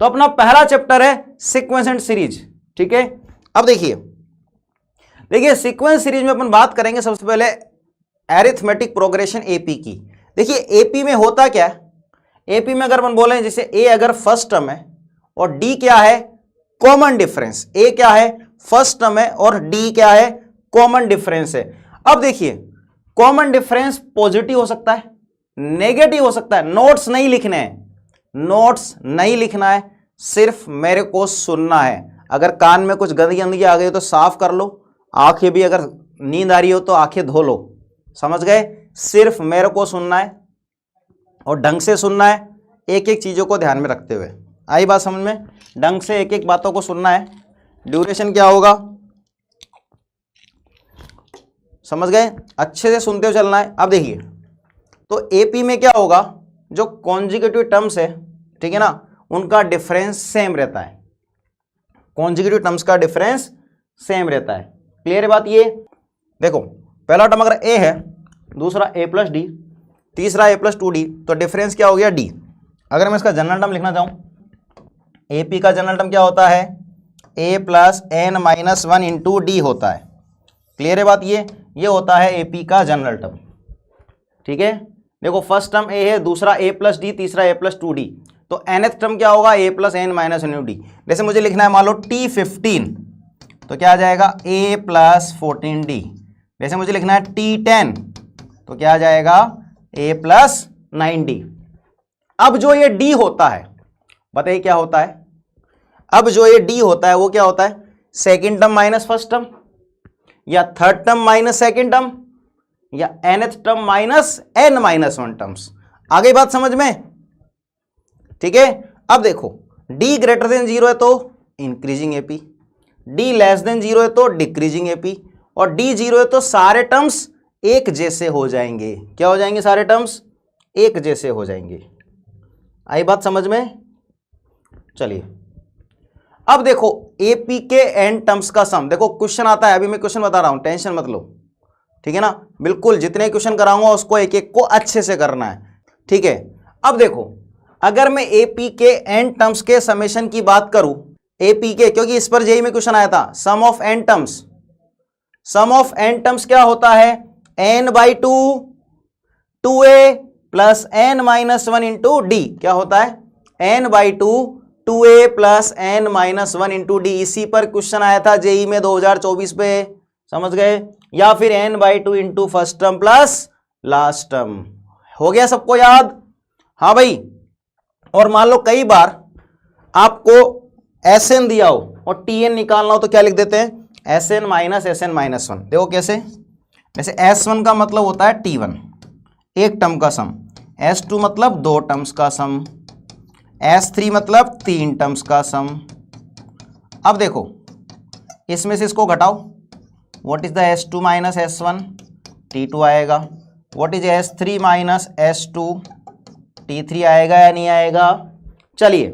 तो अपना पहला चैप्टर है सीक्वेंस एंड सीरीज। ठीक है, अब देखिए सीक्वेंस सीरीज में अपन बात करेंगे सबसे पहले एरिथमेटिक प्रोग्रेशन एपी की। देखिए एपी में होता क्या है, एपी में अगर अपन बोले जैसे ए अगर फर्स्ट टर्म है और डी क्या है कॉमन डिफरेंस, ए क्या है फर्स्ट टर्म है और डी क्या है कॉमन डिफरेंस है। अब देखिए कॉमन डिफरेंस पॉजिटिव हो सकता है, नेगेटिव हो सकता है। नोट्स नहीं लिखने हैं, नोट्स नहीं लिखना है, सिर्फ मेरे को सुनना है। अगर कान में कुछ गंदगी आ गई तो साफ कर लो, आंखें भी अगर नींद आ रही हो तो आंखें धो लो, समझ गए। सिर्फ मेरे को सुनना है और ढंग से सुनना है, एक एक चीजों को ध्यान में रखते हुए। आई बात समझ में, ढंग से एक एक बातों को सुनना है। ड्यूरेशन क्या होगा समझ गए, अच्छे से सुनते हुए चलना है। अब देखिए तो एपी में क्या होगा, जो कॉन्जिक्यूटिव टर्म्स है ठीक है ना, उनका डिफरेंस सेम रहता है, कॉन्जिक्यूटिव टर्म्स का डिफरेंस सेम रहता है। क्लियर है बात। ये देखो पहला टर्म अगर ए है, दूसरा ए प्लस डी, तीसरा ए प्लस 2d, तो डिफरेंस क्या हो गया डी। अगर मैं इसका जनरल टर्म लिखना चाहूं, एपी का जनरल टर्म क्या होता है a plus n minus 1 into d होता है। क्लियर है बात। ये होता है एपी का जनरल टर्म। ठीक है, देखो फर्स्ट टर्म ए है, दूसरा ए प्लस डी, तीसरा ए प्लस 2d, तो nth टर्म क्या होगा ए प्लस एन माइनस 1 डी। जैसे मुझे लिखना है मान लो T15, तो क्या आ जाएगा ए प्लस 14d। जैसे मुझे लिखना है T10, तो क्या आ जाएगा ए प्लस 9d। अब जो ये d होता है बताइए क्या होता है, अब जो ये d होता है वो क्या होता है, second term minus first term, या third term minus second term, या nth term minus n minus 1 terms. आ गई बात समझ में। ठीक है, अब देखो d ग्रेटर देन 0 है तो increasing AP, d less than 0 है तो डिक्रीजिंग एपी, और d 0 है तो सारे टर्म्स एक जैसे हो जाएंगे। क्या हो जाएंगे, सारे टर्म्स एक जैसे हो जाएंगे। आई बात समझ में। चलिए अब देखो एपी के एन टर्म्स का सम, देखो क्वेश्चन आता है, अभी मैं क्वेश्चन बता रहा हूं, टेंशन मत लो। ठीक है ना, बिल्कुल जितने क्वेश्चन कराऊंगा उसको एक एक को अच्छे से करना है। ठीक है, अब देखो अगर मैं एपी के एन टर्म्स के समेशन की बात करूं, एपी के, क्योंकि इस पर जेई में क्वेश्चन आया था, sum of n terms, sum of n terms क्या होता है n by 2 2a plus n minus 1 into d. क्या होता है n by 2 2a plus n minus 1 into d. इसी पर क्वेश्चन आया था जेई में 2024 पे, समझ गए। या फिर n by 2 into first term plus last term. हो गया सबको याद। हाँ भाई, और मान लो कई बार आपको एसएन दिया हो और टीएन निकालना हो तो क्या लिख देते हैं एसएन माइनस 1। देखो कैसे, जैसे S1 का मतलब होता है T1 एक टर्म का सम, S2 मतलब 2 टर्म्स का सम, S3 मतलब 3 टर्म्स का सम। अब देखो इसमें से इसको घटाओ, what is the S2 minus S1 T2 आएगा, what is S3 minus S2 T3 आएगा या नहीं आएगा। चलिए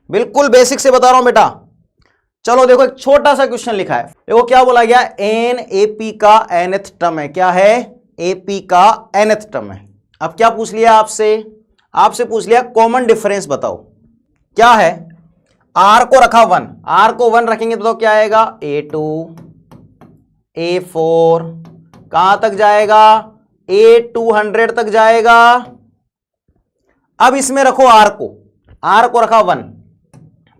बिल्कुल बेसिक से बता रहा हूं बेटा। चलो देखो एक छोटा सा क्वेश्चन लिखा है, देखो क्या बोला गया, एन एपी का nth टर्म है। क्या है एपी का nth टर्म है। अब क्या पूछ लिया आपसे, आपसे पूछ लिया कॉमन डिफरेंस बताओ। क्या है, आर को रखा 1, आर को 1 रखेंगे तो क्या आएगा A2 A4, कहां तक जाएगा A200 तक जाएगा। अब इसमें रखो आर को रखा 1,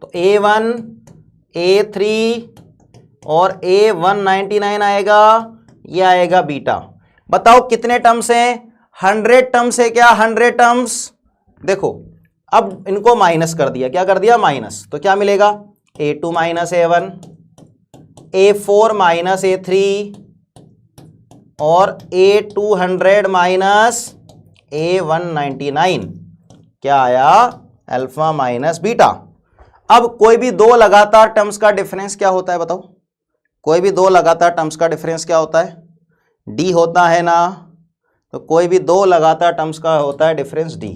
तो A1 A3 और A199 आएगा, ये आएगा बीटा। बताओ कितने टर्म्स हैं, 100 टर्म्स है क्या, 100 टर्म्स। देखो अब इनको माइनस कर दिया, क्या कर दिया माइनस, तो क्या मिलेगा A2 minus A1, A4 minus A3 और A200 माइनस A199, क्या आया अल्फा माइनस बीटा। अब कोई भी दो लगातार टर्म्स का डिफरेंस क्या होता है बताओ, कोई भी दो लगातार टर्म्स का डिफरेंस क्या होता है डी होता है ना। तो कोई भी दो लगातार टर्म्स का होता है डिफरेंस डी,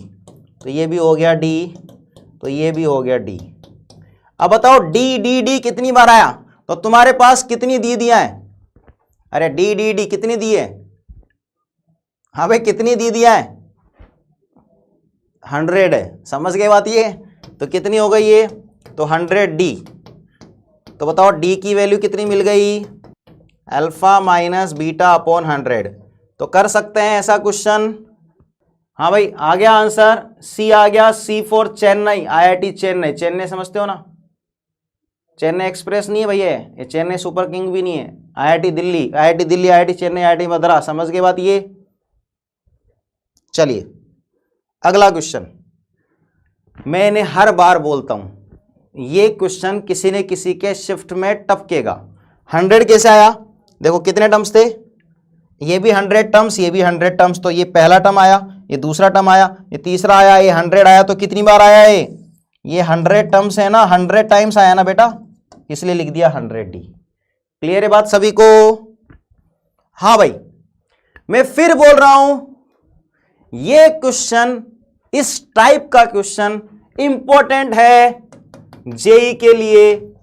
तो ये भी हो गया डी, तो ये भी हो गया डी। अब बताओ डी डी डी कितनी बार आया, तो तुम्हारे पास कितनी दी दिया है, अरे डी डी डी कितनी दी है, हाँ भाई कितनी दी दिया है 100 है, समझ गए बात। ये तो कितनी हो गई ये, तो 100D। तो बताओ D की वैल्यू कितनी मिल गई, अल्फा माइनस बीटा अपॉन 100। तो कर सकते हैं ऐसा क्वेश्चन। हाँ भाई आ गया आंसर, सी आ गया, सी फॉर चेन्नई, IIT चेन्नई। चेन्नई समझते हो ना, चेन्नई एक्सप्रेस नहीं है भैया, ये चेन्नई सुपर किंग भी नहीं है। IIT Delhi, IIT Delhi, IIT Chennai, IIT Madras, समझ के बात ये। चलिए अगला क्वेश्चन, मैंने हर बार बोलता हूं ये क्वेश्चन किसी न किसी के शिफ्ट में टपकेगा। 100 कैसे आया, देखो कितने टर्म्स थे, ये भी 100 टर्म्स, ये भी 100 टर्म्स। तो ये पहला टर्म आया, ये दूसरा टर्म आया, ये तीसरा आया, ये 100 आया। तो कितनी बार आया ये 100 टर्म्स है ना, 100 टाइम्स आया ना बेटा, इसलिए लिख दिया 100D। क्लियर है बात सभी को। हाँ भाई मैं फिर बोल रहा हूं, ये क्वेश्चन, इस टाइप का क्वेश्चन इंपॉर्टेंट है जेई के लिए,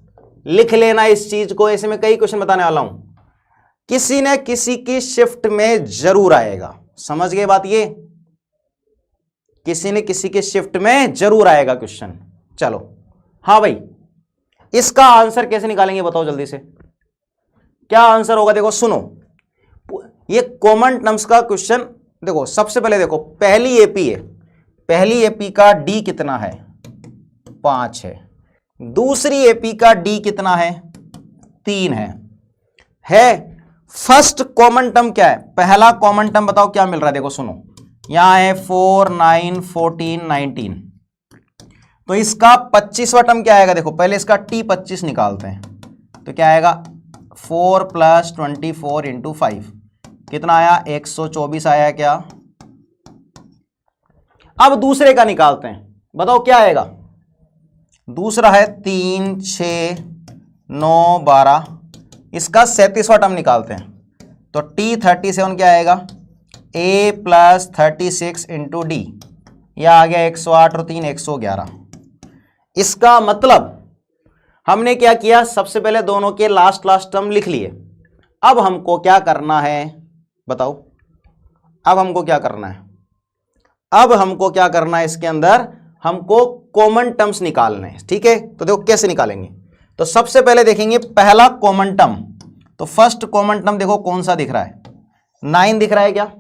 लिख लेना इस चीज को। ऐसे में कई क्वेश्चन बताने वाला हूं, किसी न किसी की शिफ्ट में जरूर आएगा, समझ गए बात ये, किसी न किसी के शिफ्ट में जरूर आएगा क्वेश्चन। चलो हाँ भाई इसका आंसर कैसे निकालेंगे बताओ जल्दी से, क्या आंसर होगा। देखो सुनो, ये कॉमन टर्म्स का क्वेश्चन। देखो सबसे पहले देखो, पहली एपी है, पहली एपी का डी कितना है, 5 है। दूसरी एपी का डी कितना है, 3 है। फर्स्ट कॉमन टर्म क्या है, पहला कॉमन टर्म बताओ क्या मिल रहा है। देखो सुनो, यहां है 4, 9, 14, 19। तो इसका 25वां टर्म क्या आएगा, देखो पहले इसका टी 25 निकालते हैं। तो क्या आएगा, 4 + 24 × 5 कितना आया, 124 आया क्या। अब दूसरे का निकालते हैं, बताओ क्या आएगा। दूसरा है 3, 6, 9, 12। इसका 37वां टर्म निकालते हैं। तो टी 37 क्या आएगा, A + 36 × D। यह आ गया 108 और 3 111। इसका मतलब हमने क्या किया, सबसे पहले दोनों के लास्ट टर्म लिख लिए। अब हमको क्या करना है बताओ, अब हमको क्या करना है, अब हमको क्या करना है, इसके अंदर हमको कॉमन टर्म्स निकालने हैं। ठीक है, तो देखो कैसे निकालेंगे। तो सबसे पहले देखेंगे पहला कॉमन टर्म। तो फर्स्ट कॉमन टर्म देखो कौन सा दिख रहा है, 9 दिख रहा है क्या,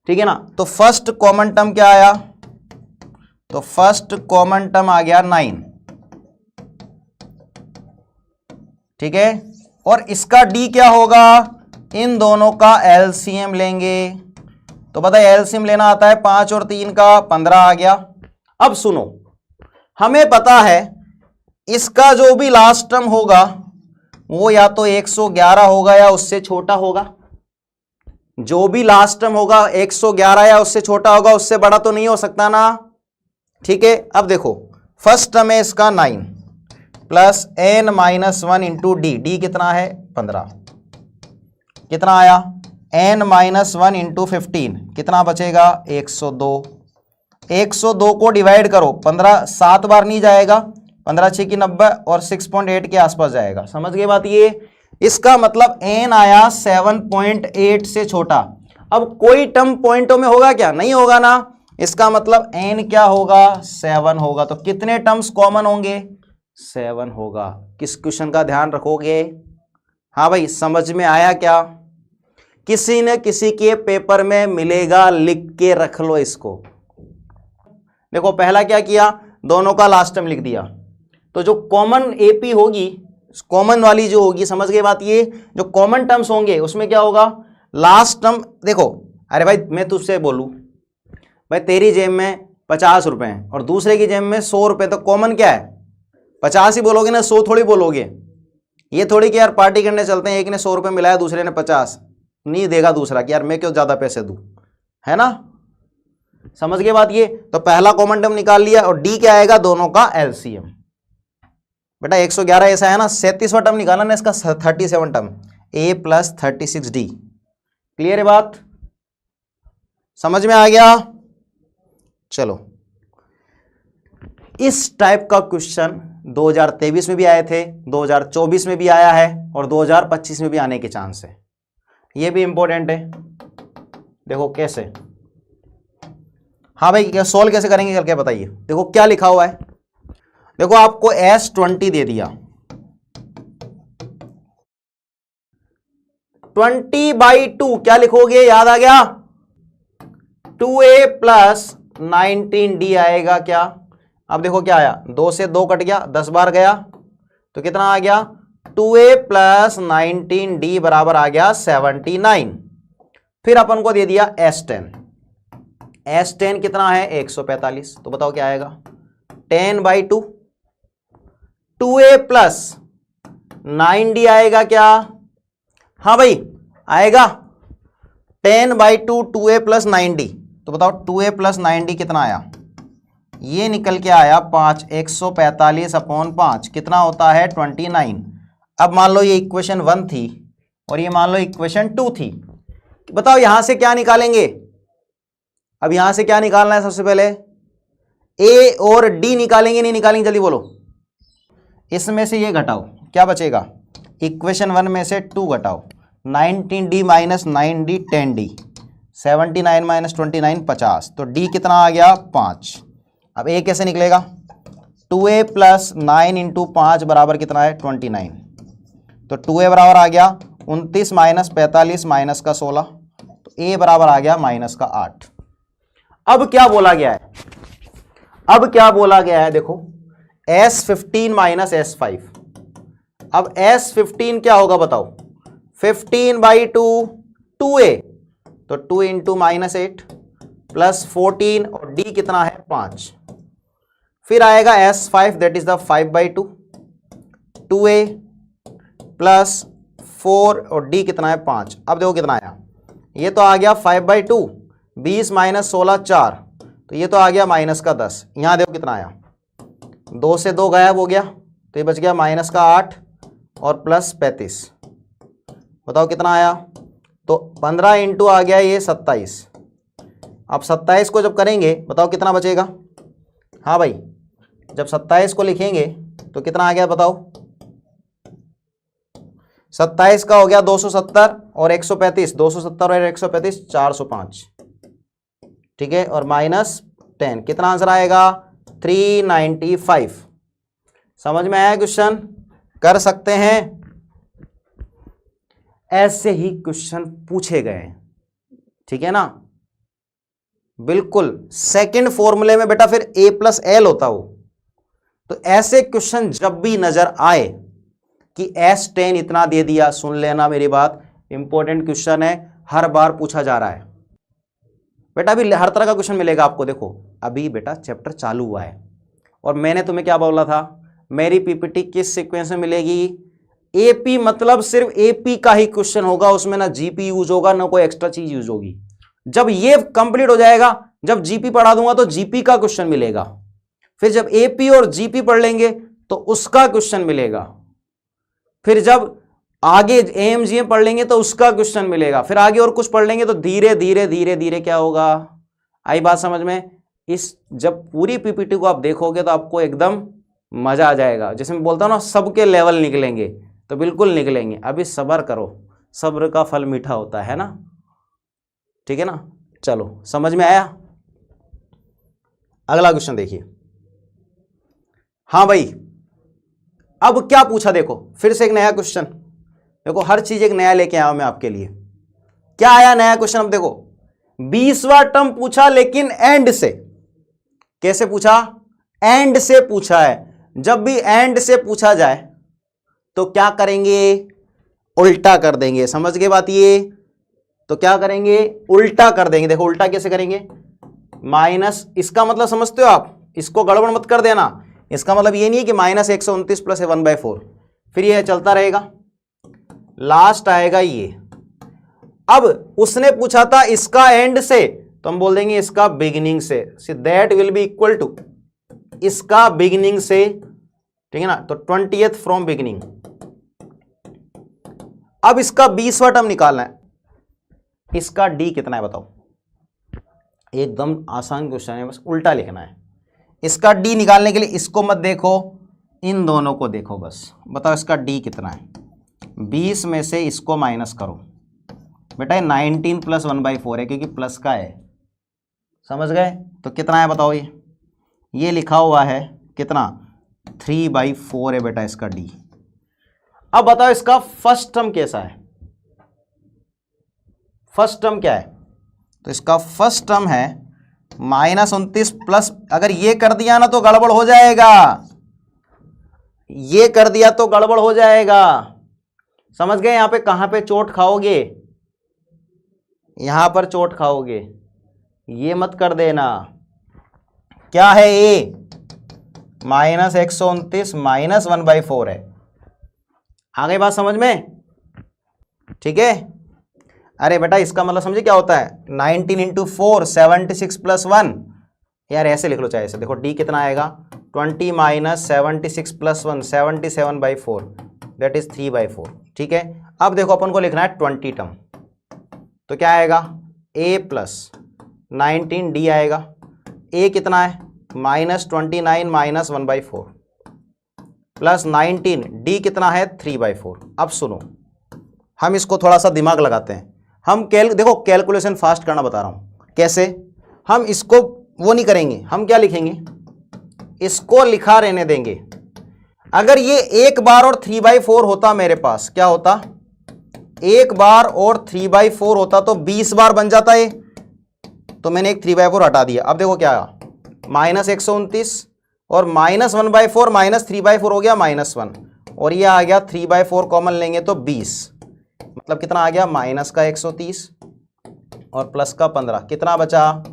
ठीक है ना। तो फर्स्ट कॉमन टर्म क्या आया, तो फर्स्ट कॉमन टर्म आ गया 9, ठीक है। और इसका डी क्या होगा, इन दोनों का एलसीएम लेंगे। तो बताइए एलसीएम लेना आता है, 5 और 3 का 15 आ गया। अब सुनो, हमें पता है इसका जो भी लास्ट टर्म होगा वो या तो 111 होगा या उससे छोटा होगा। जो भी लास्ट टर्म होगा 111 या उससे छोटा होगा, उससे बड़ा तो नहीं हो सकता ना। ठीक है, अब देखो फर्स्ट टर्म है इसका 9 + n - 1 × d। d कितना है, 15। कितना आया, n - 1 × 15 कितना बचेगा, 102। 102 को डिवाइड करो, 15 7 बार नहीं जाएगा, 15 6 की 90 और 6.8 के आसपास जाएगा। समझ गए बात ये। इसका मतलब n आया 7.8 से छोटा। अब कोई टर्म पॉइंटों में होगा क्या, नहीं होगा ना। इसका मतलब n क्या होगा, 7 होगा। तो कितने टर्म्स कॉमन होंगे, 7 होगा। किस क्वेश्चन का ध्यान रखोगे। हाँ भाई समझ में आया क्या, किसी न किसी के पेपर में मिलेगा, लिख के रख लो इसको। देखो पहला क्या किया, दोनों का लास्ट टर्म लिख दिया। तो जो कॉमन एपी होगी, कॉमन वाली जो होगी, समझ गए बात ये, जो कॉमन टर्म्स होंगे उसमें क्या होगा, लास्ट टर्म। देखो अरे भाई मैं तुझसे बोलूं, भाई तेरी जेब में 50 रुपए हैं और दूसरे की जेब में 100 रुपए, तो कॉमन क्या है, 50 ही बोलोगे ना, 100 थोड़ी बोलोगे। ये थोड़ी कि यार पार्टी करने चलते हैं, एक ने 100 रुपए मिलाया दूसरे ने 50, नहीं देगा दूसरा कि यार मैं क्यों ज्यादा पैसे दूं, है ना। समझ गए बात ये। तो पहला कॉमन टर्म निकाल लिया और डी क्या आएगा, दोनों का एलसीएम। बेटा 111 ऐसा है ना, 37वां टर्म निकाला ना इसका, 37 टर्म, a + 36d। क्लियर है बात, समझ में आ गया। चलो इस टाइप का क्वेश्चन 2023 में भी आए थे, 2024 में भी आया है और 2025 में भी आने के चांस है। ये भी इंपॉर्टेंट है। देखो कैसे, हाँ भाई क्या सोल्व कैसे करेंगे करके बताइए। देखो क्या लिखा हुआ है, देखो आपको S20 दे दिया, 20/2 क्या लिखोगे, याद आ गया, 2a प्लस 19d आएगा क्या। अब देखो क्या आया, 2 से 2 कट गया, 10 बार गया तो कितना आ गया, 2a प्लस 19d बराबर आ गया 79। फिर अपन को दे दिया S10, S10 कितना है 145, तो बताओ क्या आएगा, 10/2, 2a प्लस 9d आएगा क्या, हाँ भाई आएगा, 10/2 2a प्लस 9d, तो बताओ 2a प्लस 9d कितना आया, ये निकल के आया 5, 145/5 कितना होता है 29। अब मान लो ये इक्वेशन 1 थी और ये मान लो इक्वेशन 2 थी, बताओ यहां से क्या निकालेंगे। अब यहां से क्या निकालना है, सबसे पहले a और d निकालेंगे, नहीं निकालेंगे, जल्दी बोलो। इसमें से ये घटाओ, क्या बचेगा, इक्वेशन 1 में से 2 घटाओ, 19d minus 9d 10d, 79 minus 29 50, तो d कितना आ गया 5। अब a कैसे निकलेगा, 2a प्लस 9 इंटू 5 बराबर कितना है 29, तो 2a बराबर आ गया 29 माइनस 45 माइनस का 16, तो a बराबर आ गया माइनस का 8। अब क्या बोला गया है, अब क्या बोला गया है, देखो S15 माइनस S5। अब S15 क्या होगा बताओ, 15/2 2a, तो 2 इंटू माइनस 8 प्लस 14 और d कितना है 5। फिर आएगा S5 that is the 5/2 2a plus 4 और d कितना है 5। अब देखो कितना आया, ये तो आ गया 5/2, 20 माइनस 16 4, तो ये तो आ गया माइनस का 10। यहां देखो कितना आया, 2 से 2 गायब हो गया, तो ये बच गया माइनस का 8 और प्लस 35, बताओ कितना आया, तो 15 इंटू आ गया ये 27। अब 27 को जब करेंगे बताओ कितना बचेगा, हाँ भाई जब 27 को लिखेंगे तो कितना आ गया बताओ, 27 का हो गया 270 और 135, 270 और 135 405, ठीक है, और माइनस 10, कितना आंसर आएगा 395। समझ में आया क्वेश्चन, कर सकते हैं, ऐसे ही क्वेश्चन पूछे गए, ठीक है ना, बिल्कुल। सेकंड फॉर्मूले में बेटा फिर a प्लस एल होता हो, तो ऐसे क्वेश्चन जब भी नजर आए कि S10 इतना दे दिया, सुन लेना मेरी बात, इंपॉर्टेंट क्वेश्चन है, हर बार पूछा जा रहा है बेटा, अभी हर तरह का क्वेश्चन मिलेगा आपको। देखो अभी बेटा चैप्टर चालू हुआ है और मैंने तुम्हें क्या बोला था, मेरी पीपीटी किस सीक्वेंस में मिलेगी, एपी मतलब सिर्फ एपी का ही क्वेश्चन होगा, उसमें ना जीपी यूज होगा ना कोई एक्स्ट्रा चीज यूज होगी। जब ये कंप्लीट हो जाएगा, जब जीपी पढ़ा दूंगा तो जीपी का क्वेश्चन मिलेगा, फिर जब एपी और जीपी पढ़ लेंगे तो उसका क्वेश्चन मिलेगा, फिर जब आगे एएमजीएम पढ़ लेंगे तो उसका क्वेश्चन मिलेगा, फिर आगे और कुछ पढ़ लेंगे तो धीरे धीरे धीरे धीरे क्या होगा, आई बात समझ में। इस जब पूरी पीपीटी को आप देखोगे तो आपको एकदम मजा आ जाएगा, जैसे मैं बोलता हूं ना सबके लेवल निकलेंगे, तो बिल्कुल निकलेंगे। अभी सब्र करो, सब्र का फल मीठा होता है ना, ठीक है ना। चलो समझ में आया, अगला क्वेश्चन देखिए। हाँ भाई अब क्या पूछा, देखो फिर से एक नया क्वेश्चन, देखो हर चीज एक नया लेके आया हूं मैं आपके लिए। क्या आया नया क्वेश्चन, अब देखो 20वां टर्म पूछा लेकिन एंड से। कैसे पूछा, एंड से पूछा है। जब भी एंड से पूछा जाए तो क्या करेंगे, उल्टा कर देंगे, समझ गए बात ये, तो क्या करेंगे उल्टा कर देंगे। देखो उल्टा कैसे करेंगे, माइनस, इसका मतलब समझते हो आप, इसको गड़बड़ मत कर देना, इसका मतलब ये नहीं है कि -129 प्लस 1/4, फिर ये चलता रहेगा, लास्ट आएगा ये। अब उसने पूछा था इसका एंड से, तो हम बोल देंगे इसका बिगिनिंग से, that will be equal to इसका बिगिनिंग से, ठीक है ना, तो 20th फ्रॉम बिगिनिंग। अब इसका 20वां टर्म निकालना है, इसका डी कितना है बताओ, एकदम आसान क्वेश्चन है, बस उल्टा लिखना है। इसका डी निकालने के लिए इसको मत देखो, इन दोनों को देखो बस, बताओ इसका डी कितना है। 20 में से इसको माइनस करो बेटा, 19 प्लस 1/4 है क्योंकि प्लस का है, समझ गए। तो कितना है बताओ, ये लिखा हुआ है कितना 3/4 है बेटा इसका डी। अब बताओ इसका फर्स्ट टर्म कैसा है, फर्स्ट टर्म क्या है? तो इसका फर्स्ट टर्म है -29 प्लस, अगर ये कर दिया ना तो गड़बड़ हो जाएगा, ये कर दिया तो गड़बड़ हो जाएगा, समझ गए? यहां पे कहां पे चोट खाओगे, यहां पर चोट खाओगे, ये मत कर देना। क्या है ए? -129 -1/4 है। आ गई बात समझ में? ठीक है। अरे बेटा इसका मतलब समझे क्या होता है, 19 × 4 76 + 1, यार ऐसे लिख लो चाहे ऐसे। देखो डी कितना आएगा, 20 - 76 + 1 77/4, दैट इज 3/4। ठीक है। अब देखो अपन को लिखना है 20 टर्म, तो क्या आएगा, a + 19 डी आएगा। a कितना है, -29 - 1/4 प्लस 19, डी कितना है 3/4। अब सुनो, हम इसको थोड़ा सा दिमाग लगाते हैं। हम देखो कैलकुलेशन फास्ट करना बता रहा हूं कैसे। हम इसको वो नहीं करेंगे, हम क्या लिखेंगे, इसको लिखा रहने देंगे। अगर ये एक बार और 3/4 होता मेरे पास, क्या होता, एक बार और 3/4 होता तो 20 बार बन जाता है, तो मैंने एक 3/4 हटा दिया। अब देखो क्या आया, -129 और -1/4 -3/4 हो गया -1, और ये आ गया 3/4 कॉमन लेंगे तो 20, मतलब कितना आ गया, माइनस का 130 और प्लस का 15, कितना बचा,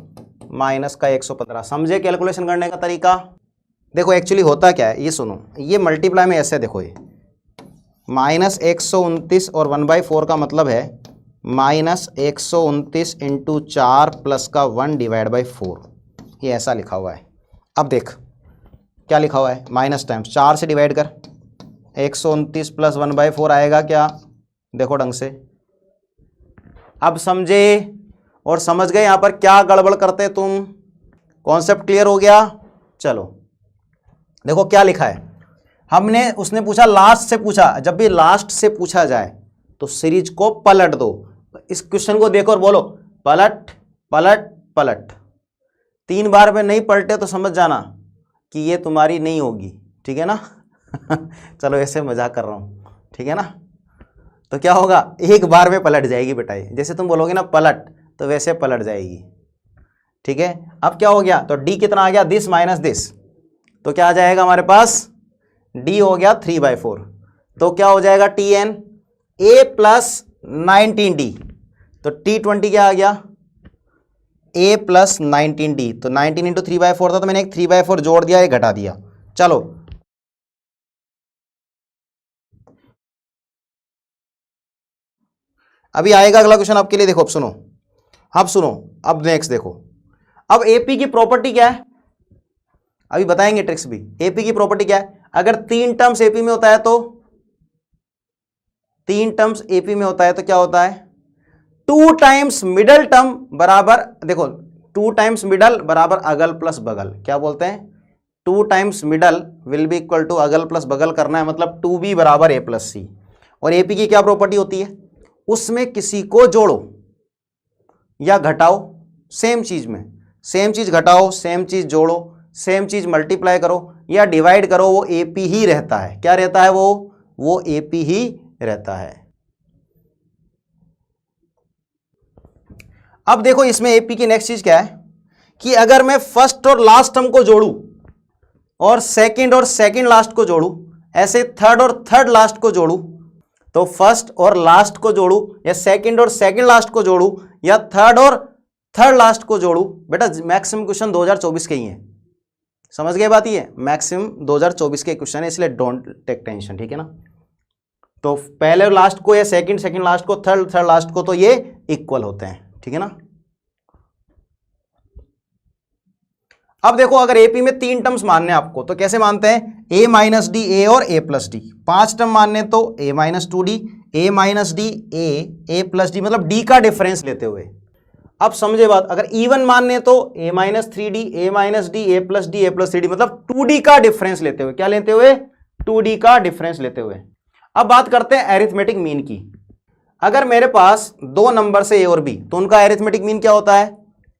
-115। समझे कैलकुलेशन करने का तरीका? देखो एक्चुअली होता क्या है, ये सुनो, ये मल्टीप्लाई में ऐसे देखो, ये -129 और 1/4 का मतलब है -129 × 4 प्लस का 1/4, ये ऐसा लिखा हुआ है। अब देख क्या लिखा हुआ है, माइनस टाइम्स 4 से डिवाइड कर, 129 + 1/4 आएगा क्या, देखो ढंग से। अब समझे और समझ गए यहां पर क्या गड़बड़ करते तुम, कॉन्सेप्ट क्लियर हो गया? चलो देखो क्या लिखा है, हमने, उसने पूछा लास्ट से पूछा, जब भी लास्ट से पूछा जाए तो सीरीज को पलट दो। इस क्वेश्चन को देखो और बोलो पलट पलट पलट। 3 बार में नहीं पलटे तो समझ जाना कि ये तुम्हारी नहीं होगी, ठीक है ना? चलो ऐसे मजाक कर रहा हूं, ठीक है ना? तो क्या होगा, एक बार में पलट जाएगी बेटा, ये जैसे तुम बोलोगे ना पलट, तो वैसे पलट जाएगी। ठीक है। अब क्या हो गया, तो डी कितना आ गया, दिस माइनस दिस, तो क्या आ जाएगा हमारे पास, डी हो गया 3/4, तो क्या हो जाएगा tn, a + 19d, तो t20 क्या आ गया, a + 19d, तो 19 × 3/4 था, तो मैंने एक 3/4 जोड़ दिया, एक घटा दिया। चलो अभी आएगा अगला क्वेश्चन आपके लिए, देखो अब सुनो, अब सुनो, अब नेक्स्ट देखो। अब एपी की प्रॉपर्टी क्या है, अभी बताएंगे ट्रिक्स भी। एपी की प्रॉपर्टी क्या है, अगर 3 टर्म्स एपी में होता है तो, 3 टर्म्स एपी में होता है तो क्या होता है, 2 टाइम्स मिडल टर्म बराबर, देखो 2 टाइम्स मिडल बराबर अगल प्लस बगल, क्या बोलते हैं, 2 times middle will be equal to अगल प्लस बगल करना है, मतलब 2b बराबर a + c। और एपी की क्या प्रॉपर्टी होती है, उसमें किसी को जोड़ो या घटाओ, सेम चीज में, सेम चीज घटाओ, सेम चीज जोड़ो, सेम चीज मल्टीप्लाई करो या डिवाइड करो, वो एपी ही रहता है। क्या रहता है वो एपी ही रहता है। अब देखो इसमें एपी की नेक्स्ट चीज क्या है, कि अगर मैं फर्स्ट और लास्ट टर्म को जोड़ूं और सेकंड लास्ट को जोड़ूं, ऐसे थर्ड और थर्ड लास्ट को जोड़ूं, तो फर्स्ट और लास्ट को जोड़ूं या सेकंड और सेकंड लास्ट को जोड़ूं या थर्ड और थर्ड लास्ट को जोड़ूं, बेटा मैक्सिमम क्वेश्चन 2024 के ही हैं, समझ गए बात, ये मैक्सिमम 2024 के क्वेश्चन है, इसलिए डोंट टेक टेंशन, ठीक है ना? तो पहले लास्ट को या सेकंड लास्ट को, थर्ड लास्ट को, तो ये इक्वल होते हैं, ठीक है ना? अब देखो अगर एपी में 3 टर्म्स मानने आपको, तो कैसे मानते हैं, a - d a और a + d। 5 टर्म मानने तो a - 2d, a - d a + d, मतलब d का डिफरेंस लेते हुए। अब समझे बात, अगर इवन मानने तो a - 3d a - d a + d a + 3d, मतलब 2d का डिफरेंस लेते हुए, क्या लेते हुए, 2d का डिफरेंस लेते हुए। अब बात करते हैं एरिथमेटिक मीन की। अगर मेरे पास 2 नंबर से a और b, तो उनका एरिथमेटिक मीन क्या होता है,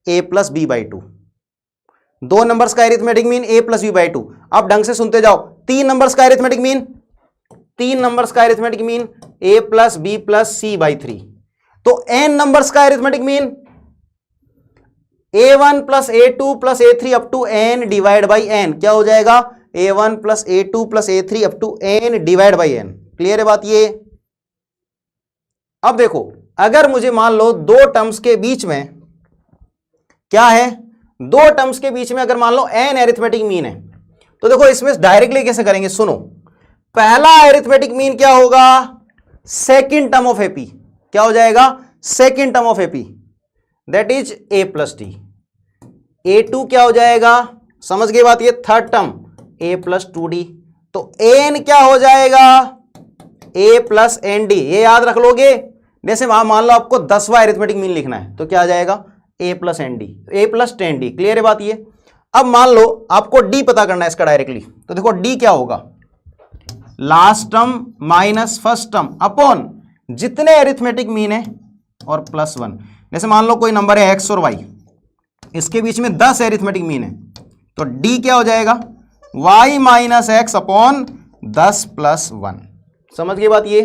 a + b/2। 2 नंबर्स का एरिथमेटिक मीन a + b/2। अब ढंग से सुनते जाओ, 3 नंबर्स का एरिथमेटिक मीन, 3 नंबर्स का arithmetic mean a plus b plus c by 3। तो n नंबर्स का arithmetic mean a1 plus a2 plus a3 up to n divide by n। क्या हो जाएगा? a1 plus a2 plus a3 up to n divide by n। Clear है बात ये? अब देखो, अगर मुझे मान लो दो टर्म्स के बीच में क्या है, दो टर्म्स के बीच में अगर मान लो n एरिथमेटिक मीन है, तो देखो इसमें डायरेक्टली कैसे करेंगे, सुनो। पहला एरिथमेटिक मीन क्या होगा? Second term of AP. क्या हो जाएगा? Second term of AP, that is a plus d. a2 क्या हो जाएगा? समझ गए बात ये? Third term a plus 2d। तो n क्या हो जाएगा? a plus n d. ये याद रख लोगे। जैसे वहां मान लो आपको 10वां एरिथमेटिक मीन लिखना है, तो क्या आ जाएगा? a plus n d, a plus 10d। Clear है बात ये? अब मान लो आपको d पता करना है इसका डायरेक्टली, तो देखो d क्या होगा? Last term minus first term upon जितने एरिथमेटिक मीन है और प्लस 1। जैसे मान लो कोई नंबर है x और y, इसके बीच में 10 एरिथमेटिक मीन है, तो d क्या हो जाएगा? y minus x upon 10 plus 1। समझ गई बात ये?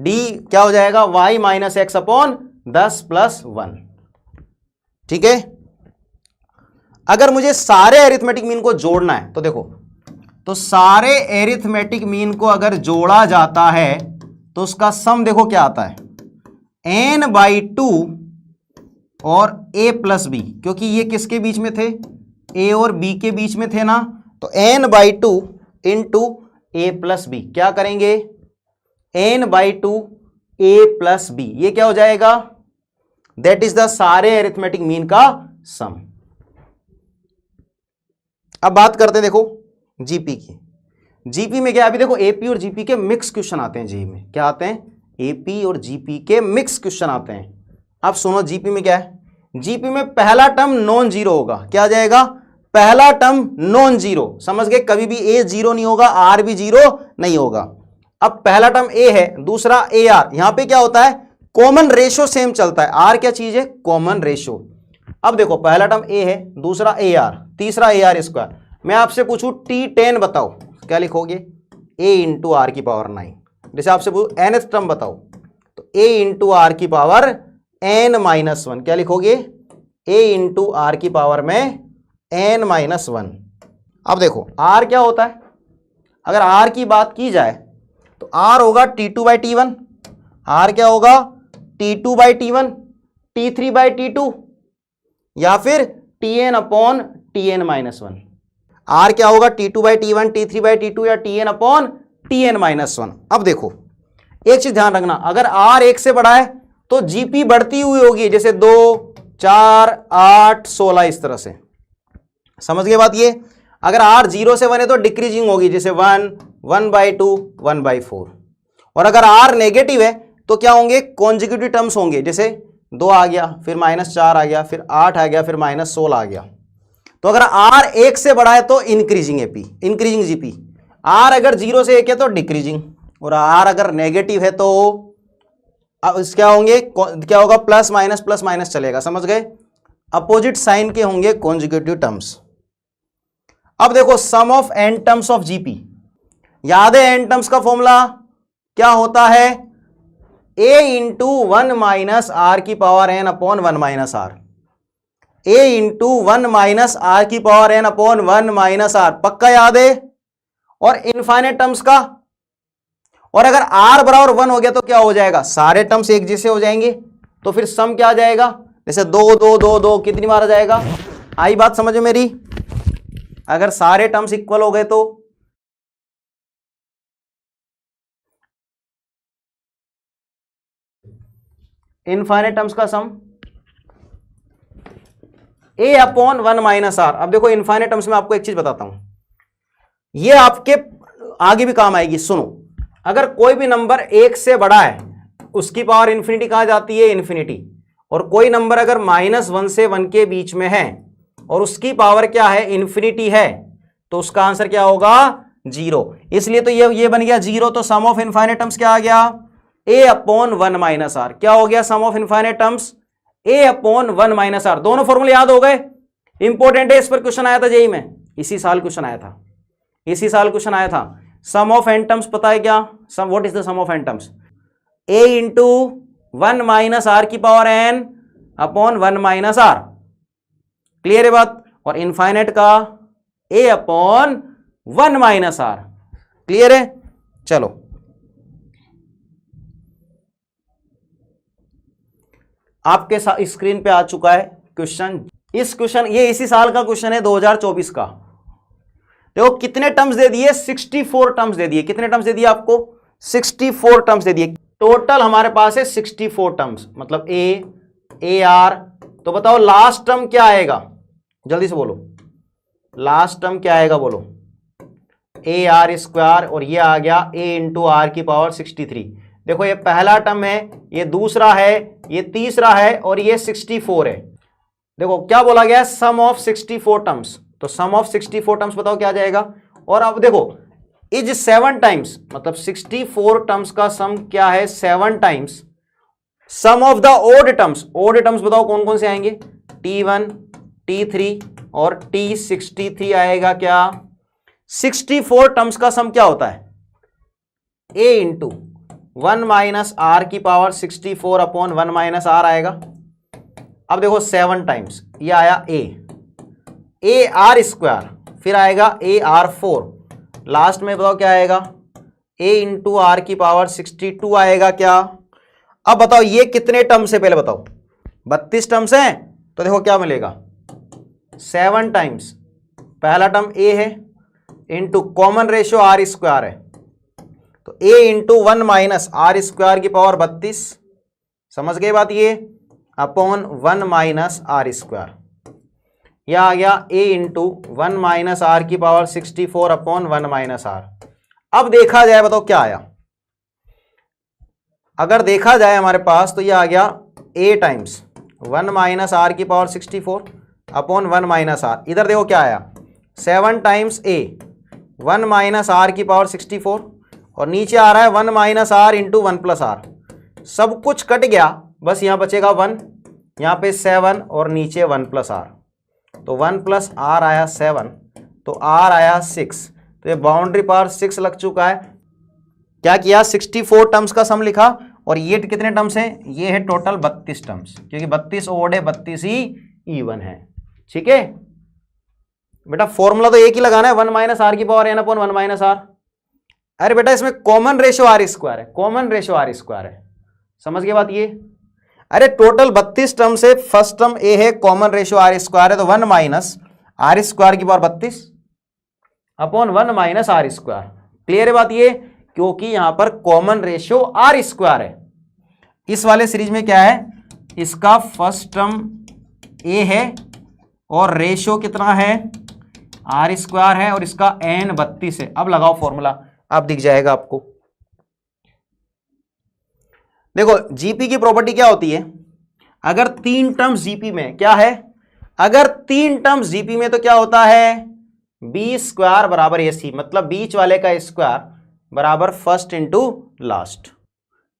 d क्या हो जाएगा? y minus x upon 10 plus 1। ठीक है। अगर मुझे सारे एरिथमेटिक मीन को जोड़ना है, तो देखो, तो सारे एरिथमेटिक मीन को अगर जोड़ा जाता है तो उसका सम देखो क्या आता है, n/2 और a प्लस बी, क्योंकि ये किसके बीच में थे? a और b के बीच में थे ना, तो n/2 into a plus B. क्या करेंगे? n/2 a plus B. ये क्या हो जाएगा? दैट इज द सारे एरिथमेटिक मीन का सम। अब बात करते हैं देखो जीपी की। जीपी में क्या है? अभी देखो एपी और जीपी के मिक्स क्वेश्चन आते हैं। जी में क्या आते हैं? एपी और जीपी के मिक्स क्वेश्चन आते हैं। अब सुनो जीपी में क्या है। जीपी में पहला टर्म नॉन जीरो होगा। क्या आ जाएगा? पहला टर्म नॉन जीरो। समझ गए? कभी भी ए जीरो नहीं होगा, आर भी जीरो नहीं होगा। अब पहला टर्म ए है, दूसरा ए आर। यहां पे क्या होता है? कॉमन रेशो सेम चलता है। आर क्या चीज है? Common ratio. अब देखो पहला टर्म ए है, दूसरा ए आर, तीसरा ए आर स्क्वायर। मैं आपसे पूछूं T10 बताओ, क्या लिखोगे? a इंटू आर की पावर 9। जैसे आपसे पूछूं nth टर्म बताओ, तो a इंटू आर की पावर n-1। क्या लिखोगे? a इंटू आर की पावर में n-1। अब देखो r क्या होता है? अगर r की बात की जाए तो r होगा T2/T1। r क्या होगा? T2/T1, T3/T2 या फिर Tn/Tn-1। r क्या होगा? T2/T1, T3/T2 या Tn/Tn-1। अब देखो एक चीज ध्यान रखना, अगर r 1 से बड़ा है तो जीपी बढ़ती हुई होगी, जैसे 2, 4, 8, 16 इस तरह से। समझ गए बात ये? अगर r 0 से 1 है तो डिक्रीजिंग होगी, जैसे 1, 1/2, 1/4। और अगर r नेगेटिव है तो क्या होंगे? कॉन्जिक्यूटिव टर्म्स होंगे, जैसे 2 आ गया, फिर -4 आ गया, फिर 8 आ गया, फिर -16 आ गया। तो अगर r 1 से बड़ा है तो increasing AP, increasing GP. r अगर 0 से 1 है तो डिक्रीजिंग, और r अगर नेगेटिव है तो क्या होंगे? क्या होगा? प्लस माइनस चलेगा। समझ गए? अपोजिट साइन के होंगे कॉन्जुगेटिव टर्म्स। अब देखो sum of n terms of GP. याद है n टर्म्स का फॉर्मूला क्या होता है? a इंटू 1 माइनस आर की power n upon 1 minus r. a into 1 minus r की power n upon 1 minus r. पक्का याद है? और इनफाइनाइट टर्म्स का, और अगर r बराबर 1 हो गया तो क्या हो जाएगा? सारे टर्म्स एक जैसे हो जाएंगे, तो फिर सम क्या आ जाएगा? जैसे 2, 2, 2, 2 कितनी बार आ जाएगा? आई बात समझ में मेरी? अगर सारे टर्म्स इक्वल हो गए तो इनफाइनाइट टर्म्स का सम a अपॉन 1 माइनस आर। अब देखो इनफाइनाइट टर्म्स में आपको एक चीज बताता हूं, ये आपके आगे भी काम आएगी। सुनो, अगर कोई भी नंबर 1 से बड़ा है उसकी पावर इंफिनिटी कहां जाती है? इन्फिनिटी। और कोई नंबर अगर -1 से 1 के बीच में है और उसकी पावर क्या है? इन्फिनिटी है, तो उसका आंसर क्या होगा? 0। इसलिए तो ये बन गया 0। तो सम ऑफ इनफाइनाइट टर्म्स क्या आ गया? a upon 1 minus r. क्या हो गया sum of infinite terms? a upon 1 minus r. दोनों फॉर्मूले याद हो गए? इंपॉर्टेंट है, इस पर क्वेश्चन आया था जेईई में, इसी साल क्वेश्चन आया था। इसी साल क्वेश्चन आया था। सम ऑफ एन टर्म्स पता है क्या? Sum, what is the sum of n terms? A into 1 minus r की power n upon 1 minus r. Clear है बात? और इनफाइनाइट का a upon 1 minus r. Clear है? चलो आपके स्क्रीन पे आ चुका है क्वेश्चन। इस क्वेश्चन, ये इसी साल का क्वेश्चन है 2024 का। देखो कितने टर्म्स दे दिए? 64 टर्म्स दे दिए। कितने टर्म्स दे दिए आपको? 64 टर्म्स दे दिए। टोटल हमारे पास है 64 टर्म्स, मतलब ए आर। तो बताओ लास्ट टर्म क्या आएगा? जल्दी से बोलो, लास्ट टर्म क्या आएगा? बोलो। ए आर स्क्वायर, और ये आ गया ए इंटू आर की पावर 63। देखो ये पहला टर्म है, ये दूसरा है, ये तीसरा है, और ये 64 है। देखो क्या बोला गया? Sum of 64 terms. तो सम ऑफ 64 टर्म्स बताओ क्या आ जाएगा? और अब देखो इज 7 टाइम्स, मतलब 64 टर्म्स का सम क्या है? 7 times sum of the odd terms. Odd terms बताओ कौन कौन से आएंगे? T1, T3 और T63 आएगा क्या? 64 टर्म्स का सम क्या होता है? a इंटू 1 माइनस आर की पावर 64 अपॉन 1 माइनस आर आएगा। अब देखो 7 टाइम्स ये आया ए आर स्क्वायर, फिर आएगा ए आर 4, लास्ट में बताओ क्या आएगा? a इंटू आर की पावर 62 आएगा क्या? अब बताओ ये कितने टर्म्स है? पहले बताओ। 32 टर्म्स हैं, तो देखो क्या मिलेगा? 7 टाइम्स पहला टर्म a है, into common ratio r square है, तो a into 1 minus r square की पावर 32, समझ गए बात ये, अपॉन 1 माइनस आर स्क्वायर। यह आ गया a इंटू 1 माइनस आर की पावर 64 अपॉन 1 माइनस आर। अब देखा जाए, बताओ क्या आया? अगर देखा जाए हमारे पास, तो यह आ गया a टाइम्स 1 माइनस आर की पावर 64 अपॉन 1 माइनस आर। इधर देखो क्या आया? 7 टाइम्स a 1 माइनस आर की पावर 64, और नीचे आ रहा है 1 minus r into 1 plus r. सब कुछ कट गया, बस यहां बचेगा 1, यहां पे 7 और नीचे 1 प्लस आर। तो 1 प्लस आर आया 7, तो आर आया 6। तो ये बाउंड्री पावर 6 लग चुका है। क्या किया? 64 टर्म्स का सम लिखा, और ये कितने टर्म्स हैं? ये है टोटल 32 टर्म्स, क्योंकि 32 ओड है, 32 ही इवन है। ठीक है बेटा, फॉर्मूला तो एक ही लगाना है, 1 माइनस आर की power n upon 1 minus r. अरे बेटा इसमें कॉमन रेशियो आर स्क्वायर है, कॉमन रेशियो आर स्क्वायर है, समझ गए बात ये? अरे टोटल 32 टर्म से फर्स्ट टर्म ए है, कॉमन रेशियो आर स्क्वायर है, तो 1 माइनस आर स्क्वायर की power 32 upon 1 minus r square. Clear है बात ये? क्योंकि यहां पर कॉमन रेशियो आर स्क्वायर है। इस वाले सीरीज में क्या है? इसका फर्स्ट टर्म ए है, और रेशियो कितना है? आर स्क्वायर है, और इसका एन 32 है। अब लगाओ फॉर्मूला, अब दिख जाएगा आपको। देखो जीपी की प्रॉपर्टी क्या होती है? अगर 3 टर्म्स जीपी में, क्या है? अगर 3 टर्म्स जीपी में, तो क्या होता है? बी स्क्वायर बराबर ए सी, मतलब बीच वाले का स्क्वायर बराबर फर्स्ट इंटू लास्ट।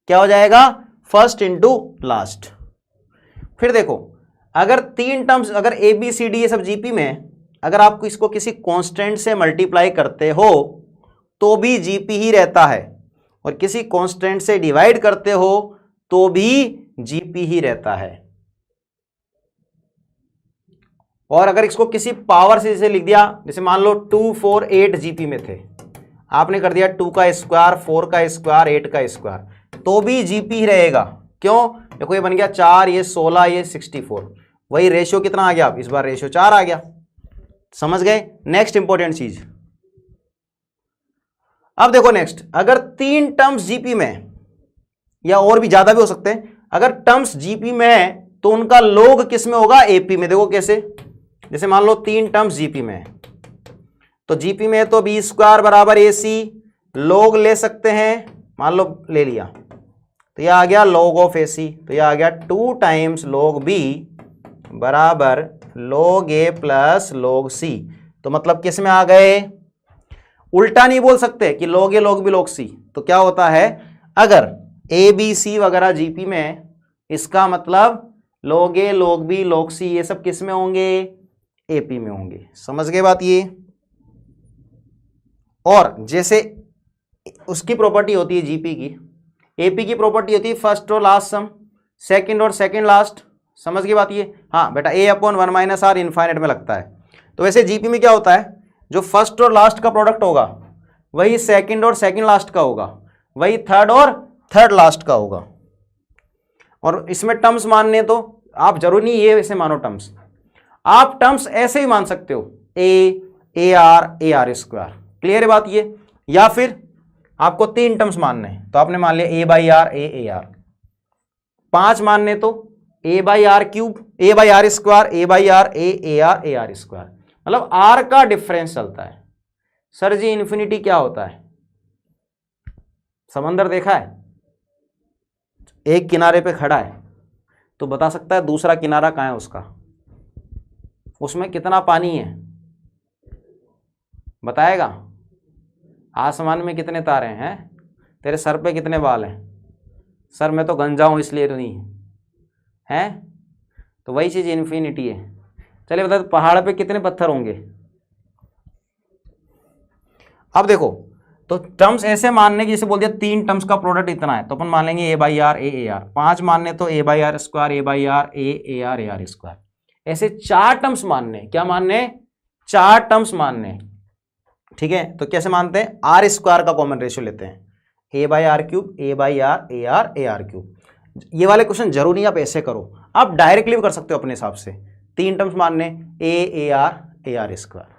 क्या हो जाएगा? First into last. फिर देखो अगर 3 टर्म्स, अगर ए बी सी डी ये सब जीपी में, अगर आपको इसको किसी कांस्टेंट से मल्टीप्लाई करते हो तो भी जीपी ही रहता है, और किसी कांस्टेंट से डिवाइड करते हो तो भी जीपी ही रहता है। और अगर इसको किसी पावर से जैसे लिख दिया, जैसे मान लो 2, 4, 8 जीपी में थे, आपने कर दिया 2 का स्क्वायर, 4 का स्क्वायर, 8 का स्क्वायर, तो भी जीपी ही रहेगा। क्यों? देखो ये बन गया 4, ये 16, ये 64, वही रेशियो कितना आ गया? इस बार रेशियो 4 आ गया। समझ गए? नेक्स्ट इंपॉर्टेंट चीज, अब देखो नेक्स्ट, अगर 3 टर्म्स जीपी में, या और भी ज्यादा भी हो सकते हैं, अगर टर्म्स जीपी में है तो उनका लोग किस में होगा? एपी में। देखो कैसे? जैसे मान लो 3 टर्म्स जीपी में है, तो जीपी में तो बी स्क्वायर बराबर ए सी, लोग ले सकते हैं, मान लो ले लिया, तो यह आ गया लॉग ऑफ ए सी, तो यह आ गया 2 टाइम्स लॉग बी बराबर लॉग ए प्लस लॉग सी। तो मतलब किस में आ गए? उल्टा नहीं बोल सकते कि लॉग ए लॉग बी लॉग सी। तो क्या होता है, अगर ए बी सी वगैरह जीपी में, इसका मतलब लॉग ए लॉग बी लॉग सी ये सब किस में होंगे? एपी में होंगे। समझ गए बात ये? नेक्स्ट इंपॉर्टेंट चीज, अब देखो नेक्स्ट, अगर 3 टर्म्स जीपी में, या और भी ज्यादा भी हो सकते हैं, अगर टर्म्स जीपी में है तो उनका लोग किस में होगा? एपी में। देखो कैसे? जैसे मान लो 3 टर्म्स जीपी में है, तो 3 टर्म्स जीपी में तो बी स्क्वायर बराबर ए सी, लोग ले सकते हैं, मान लो ले लिया, तो यह आ गया लॉग ऑफ ए सी, तो मतलब किस में आ गए? और जैसे उसकी प्रॉपर्टी होती है जीपी की, एपी की प्रॉपर्टी होती है फर्स्ट और लास्ट सम, सेकंड और सेकंड लास्ट। समझ की बात ये? हाँ बेटा, a upon 1 minus r infinite में लगता है। तो वैसे जीपी में क्या होता है, जो फर्स्ट और लास्ट का प्रोडक्ट होगा वही सेकंड और सेकंड लास्ट का होगा, वही थर्ड और थर्ड लास्ट का होगा। और इसमें टर्म्स मानने तो आप जरूरी नहीं ये वैसे मानो टर्म्स, आप टर्म्स ऐसे ही मान सकते हो, ए आर स्क्वायर। क्लियर है बात ये? या फिर आपको 3 टर्म्स मानने हैं तो आपने मान लिया a by r a r, 5 मानने तो a by r cube, a by r square, a by r a r square. मतलब आर का डिफरेंस चलता है। सर जी इन्फिनिटी क्या होता है? समंदर देखा है? एक किनारे पे खड़ा है तो बता सकता है दूसरा किनारा कहाँ है उसका, उसमें कितना पानी है बताएगा? आसमान में कितने तारे हैं? तेरे सर पे कितने बाल हैं? सर मैं तो गंजा हूं इसलिए तो नहीं है। तो वही चीज इन्फिनिटी है। चलिए बता, पहाड़ पे कितने पत्थर होंगे? अब देखो, तो टर्म्स ऐसे मानने की, जैसे बोल दिया 3 टर्म्स का प्रोडक्ट इतना है तो अपन मान लेंगे a by r a r. 5 मानने तो a by r square, a by r a r square. ऐसे 4 टर्म्स मानने, क्या मानने? 4 टर्म्स मानने। ठीक है, तो कैसे मानते हैं? आर स्क्वायर का कॉमन रेशियो लेते हैं, a by r cube, a by r a r cube. ये वाले क्वेश्चन जरूरी आप ऐसे करो, आप डायरेक्टली भी कर सकते हो अपने हिसाब से। 3 टर्म्स मानने, ए आर स्क्वायर।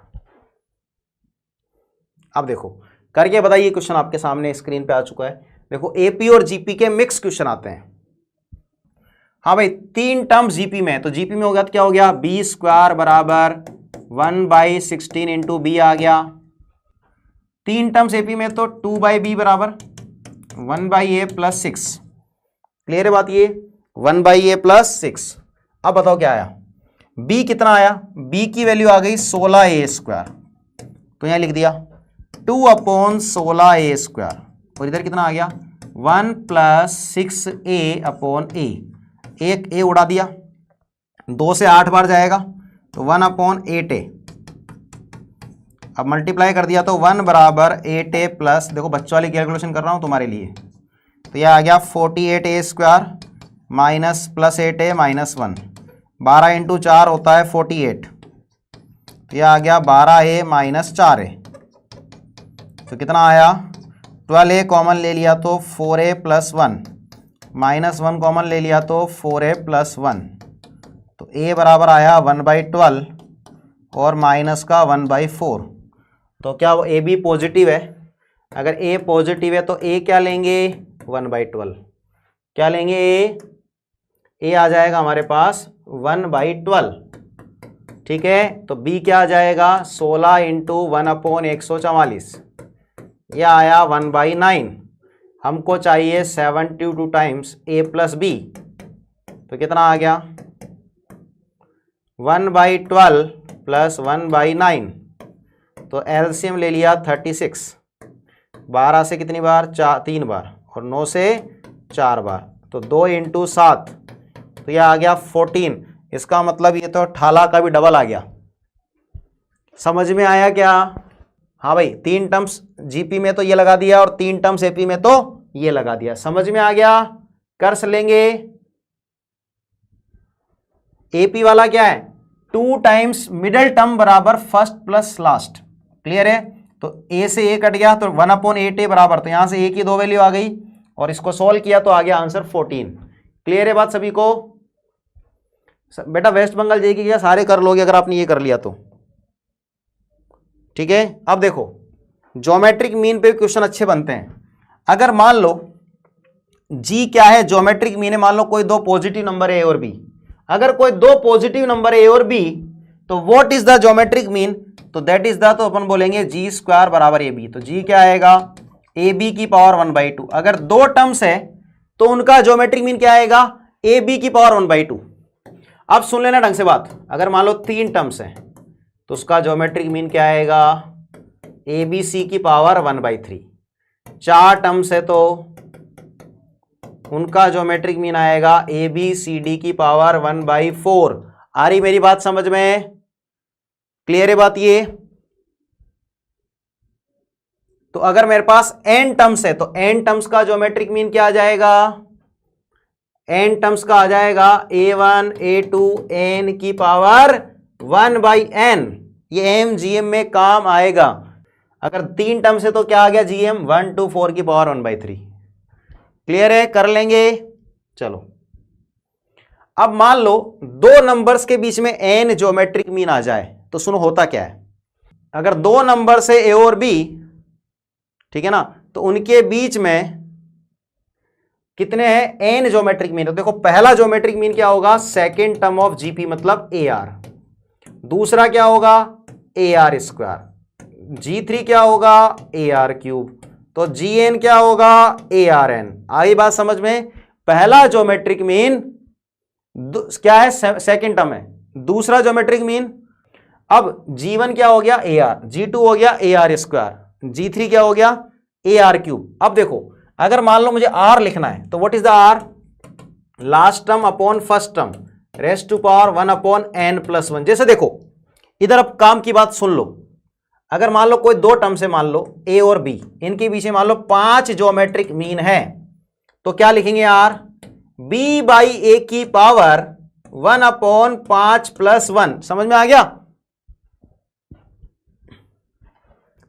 अब देखो करके बताइए, क्वेश्चन आपके सामने स्क्रीन पे आ चुका है। देखो एपी और जीपी के मिक्स क्वेश्चन आते हैं। हाँ भाई, 3 टर्म्स जीपी में है तो जीपी में हो गया तो क्या हो गया, बी स्क्वायर बराबर 1/16 इंटू बी आ गया। 3 टर्म्स एपी में तो 2/b बराबर 1/a प्लस 6। क्लियर है बात ये? 1/a plus 6। अब बताओ क्या आया? b कितना आया? b की वैल्यू आ गई 16a स्क्वायर, तो यहां लिख दिया 2/16a स्क्वायर। और इधर कितना आ गया? 1 प्लस 6a अपॉन a। एक a उड़ा दिया, 2 से 8 बार जाएगा तो 1/8a। अब मल्टीप्लाई कर दिया तो 1 बराबर 8a प्लस, देखो बच्चों वाली कैलकुलेशन कर रहा हूं तुम्हारे लिए, तो यह आ गया 48a square minus plus 8a minus 1। 12 into 4 होता है 48, तो यह आ गया 12a माइनस 4a। तो कितना आया? 12a कॉमन ले लिया तो 4a प्लस 1 माइनस 1 कॉमन ले लिया तो 4a प्लस 1। तो a बराबर आया 1/12 और माइनस का 1/4। तो क्या वो ए बी पॉजिटिव है? अगर ए पॉजिटिव है तो ए क्या लेंगे? 1/12। क्या लेंगे? ए आ जाएगा हमारे पास 1/12। ठीक है, तो बी क्या आ जाएगा? 16 इंटू 1/144। यह आया 1/9। हमको चाहिए 72 टाइम्स ए प्लस बी, तो कितना आ गया? 1/12 प्लस 1/9। तो एलसीएम ले लिया 36। 12 से कितनी बार? 3 बार, और 9 से 4 बार, तो 2 इंटू 7, तो यह आ गया 14। इसका मतलब ये तो ठाला का भी डबल आ गया। समझ में आया क्या? हाँ भाई, 3 टर्म्स जीपी में तो ये लगा दिया और 3 टर्म्स एपी में तो ये लगा दिया। समझ में आ गया? कर लेंगे। एपी वाला क्या है? 2 टाइम्स मिडिल टर्म बराबर फर्स्ट प्लस लास्ट। क्लियर है? तो a से a कट गया तो 1/8a बराबर, तो यहां से a की 2 वैल्यू आ गई और इसको सॉल्व किया तो आ गया आंसर 14। क्लियर है बात सभी को? बेटा वेस्ट बंगाल जेईई की क्या सारे कर लोगे अगर आपने ये कर लिया तो। ठीक है, अब देखो ज्योमेट्रिक मीन पे क्वेश्चन अच्छे बनते हैं। अगर मान लो जी क्या है? ज्योमेट्रिक मीन है, मान लो कोई 2 पॉजिटिव नंबर है a और b। अगर कोई 2 पॉजिटिव नंबर a और b तो what is the geometric mean? तो दैट इज द, तो अपन बोलेंगे जी स्क्वायर बराबर ए बी। तो जी क्या आएगा? ए बी की पावर 1/2। अगर 2 टर्म्स है तो उनका ज्योमेट्रिक मीन क्या आएगा? ए बी की पावर 1/2। अब सुन लेना ढंग से बात, अगर मान लो 3 टर्म्स है तो उसका ज्योमेट्रिक मीन क्या आएगा? ए बी सी की पावर 1/3। 4 टर्म्स है तो उनका ज्योमेट्रिक मीन आएगा ए बी सी डी की पावर 1/4। आ रही मेरी बात समझ में? क्लियर है बात ये? तो अगर मेरे पास n टर्म्स है तो n टर्म्स का ज्योमेट्रिक मीन क्या आ जाएगा, n टर्म्स का आ जाएगा a1 a2 n की पावर 1/n। ये m gm में काम आएगा। अगर 3 टर्म्स है तो क्या आ गया gm 1 to 4 की पावर 1/3। क्लियर है, कर लेंगे। चलो अब मान लो दो नंबर्स के बीच में n ज्योमेट्रिक मीन आ जाए तो सुनो होता क्या है। अगर दो नंबर से a और b, ठीक है ना, तो उनके बीच में कितने हैं n ज्योमेट्रिक मीन। तो देखो पहला ज्योमेट्रिक मीन क्या होगा, सेकेंड टर्म ऑफ जीपी मतलब ar। दूसरा क्या होगा ar स्क्वायर। g3 क्या होगा ar क्यूब। तो gn क्या होगा arn। आई बात समझ में। पहला ज्योमेट्रिक मीन क्या है, सेकेंड टर्म है। दूसरा ज्योमेट्रिक मीन, अब g1 क्या हो गया ar, g2 हो गया ar स्क्वायर, g3 क्या हो गया ar क्यूब। अब देखो अगर मान लो मुझे r लिखना है तो what is the r, last term upon first term raised to power 1/n+1। जैसे देखो इधर अब काम की बात सुन लो। अगर मान लो कोई दो टर्म से मान लो a और b, इनके बीच में मान लो 5 ज्योमेट्रिक मीन है तो क्या लिखेंगे r, b/a की पावर 1/5+1। समझ में आ गया।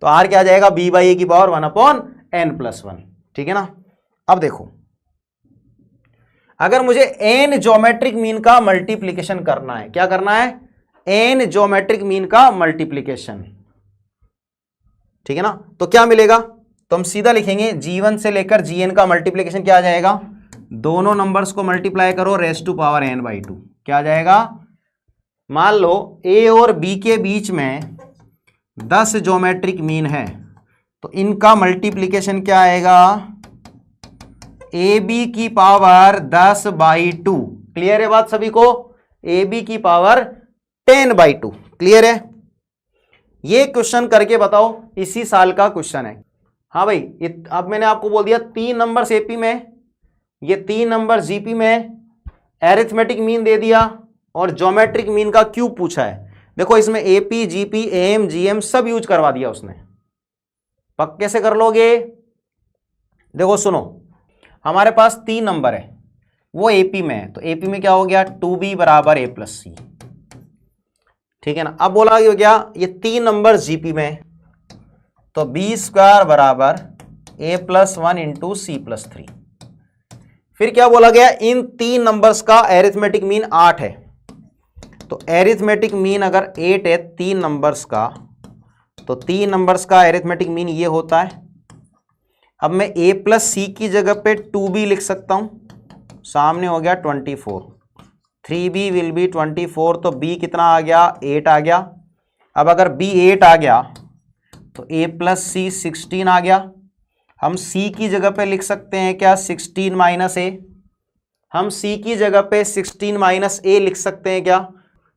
तो r क्या आ जाएगा b/a की पावर 1/n+1। ठीक है ना। अब देखो अगर मुझे n ज्योमेट्रिक मीन का मल्टीप्लीकेशन करना है, क्या करना है, n ज्योमेट्रिक मीन का मल्टीप्लीकेशन, ठीक है ना, तो क्या मिलेगा, तो हम सीधा लिखेंगे g1 से लेकर gn का मल्टीप्लीकेशन क्या आ जाएगा, दोनों नंबर्स को मल्टीप्लाई करो रेस्ट टू पावर n/2। क्या आ जाएगा, मान लो a और b के बीच में 10 ज्योमेट्रिक मीन है तो इनका मल्टीप्लीकेशन क्या आएगा, ab की पावर 10/2। क्लियर है बात सभी को, ab की पावर 10/2। क्लियर है। ये क्वेश्चन करके बताओ, इसी साल का क्वेश्चन है। हाँ भाई, ये अब मैंने आपको बोल दिया 3 नंबर एपी में, ये 3 नंबर जीपी में, एरिथमेटिक मीन दे दिया और ज्योमेट्रिक मीन का क्यूब पूछा है। देखो इसमें एपी जीपी एम जीएम सब यूज करवा दिया उसने। पक्के से कर लोगे। देखो सुनो, हमारे पास 3 नंबर है, वो एपी में है, तो एपी में क्या हो गया 2b बराबर a+c। ठीक है ना। अब बोला गया ये 3 नंबर जीपी में, तो b² बराबर a+1 इंटू c+3। फिर क्या बोला गया, इन 3 नंबर्स का एरिथमेटिक मीन 8 है। तो एरिथमेटिक मीन अगर 8 है 3 नंबर्स का, तो 3 नंबर्स का एरिथमेटिक मीन ये होता है। अब मैं a+c की जगह पे 2b लिख सकता हूं, सामने हो गया 24, 3b विल बी 24, तो b कितना आ गया 8 आ गया। अब अगर b 8 आ गया तो a+c 16 आ गया। हम c की जगह पे लिख सकते हैं क्या 16 माइनस a, हम c की जगह पे 16 माइनस a लिख सकते हैं क्या,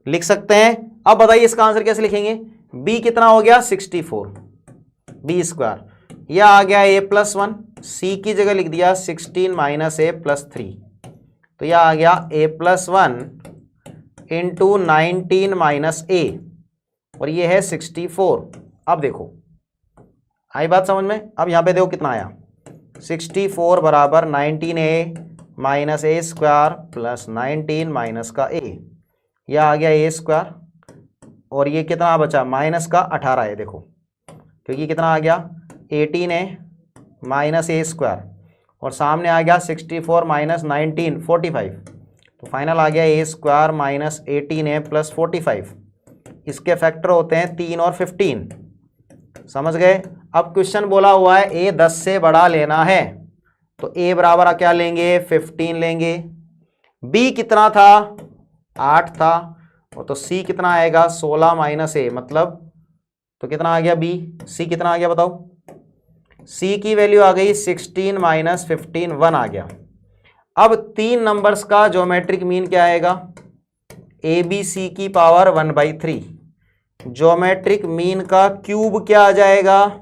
लिख सकते हैं। अब बताइए इसका आंसर कैसे लिखेंगे, b कितना हो गया 64, b², यह आ गया a+1, c की जगह लिख दिया 16 माइनस a+3, तो यह आ गया a+1 इंटू 19 माइनस a, और ये है 64। अब देखो आई बात समझ में। अब यहां पे देखो कितना आया, 64 बराबर 19a minus a² plus 19 minus का a, यह आ गया a², और ये कितना बचा माइनस का 18 है। देखो क्योंकि कितना आ गया 18a माइनस a², और सामने आ गया 64 माइनस 19 45, तो फाइनल आ गया a² माइनस 18a प्लस 45। इसके फैक्टर होते हैं 3 और 15। समझ गए। अब क्वेश्चन बोला हुआ है a 10 से बड़ा लेना है, तो a बराबर क्या लेंगे 15 लेंगे। b कितना था 8 था, और तो c कितना आएगा 16 माइनस a, मतलब तो कितना आ गया b, c कितना आ गया बताओ, c की वैल्यू आ गई 16 माइनस 15 1 आ गया। अब 3 नंबर्स का ज्योमेट्रिक मीन क्या आएगा, abc की पावर 1/3। ज्योमेट्रिक मीन का क्यूब क्या आ जाएगा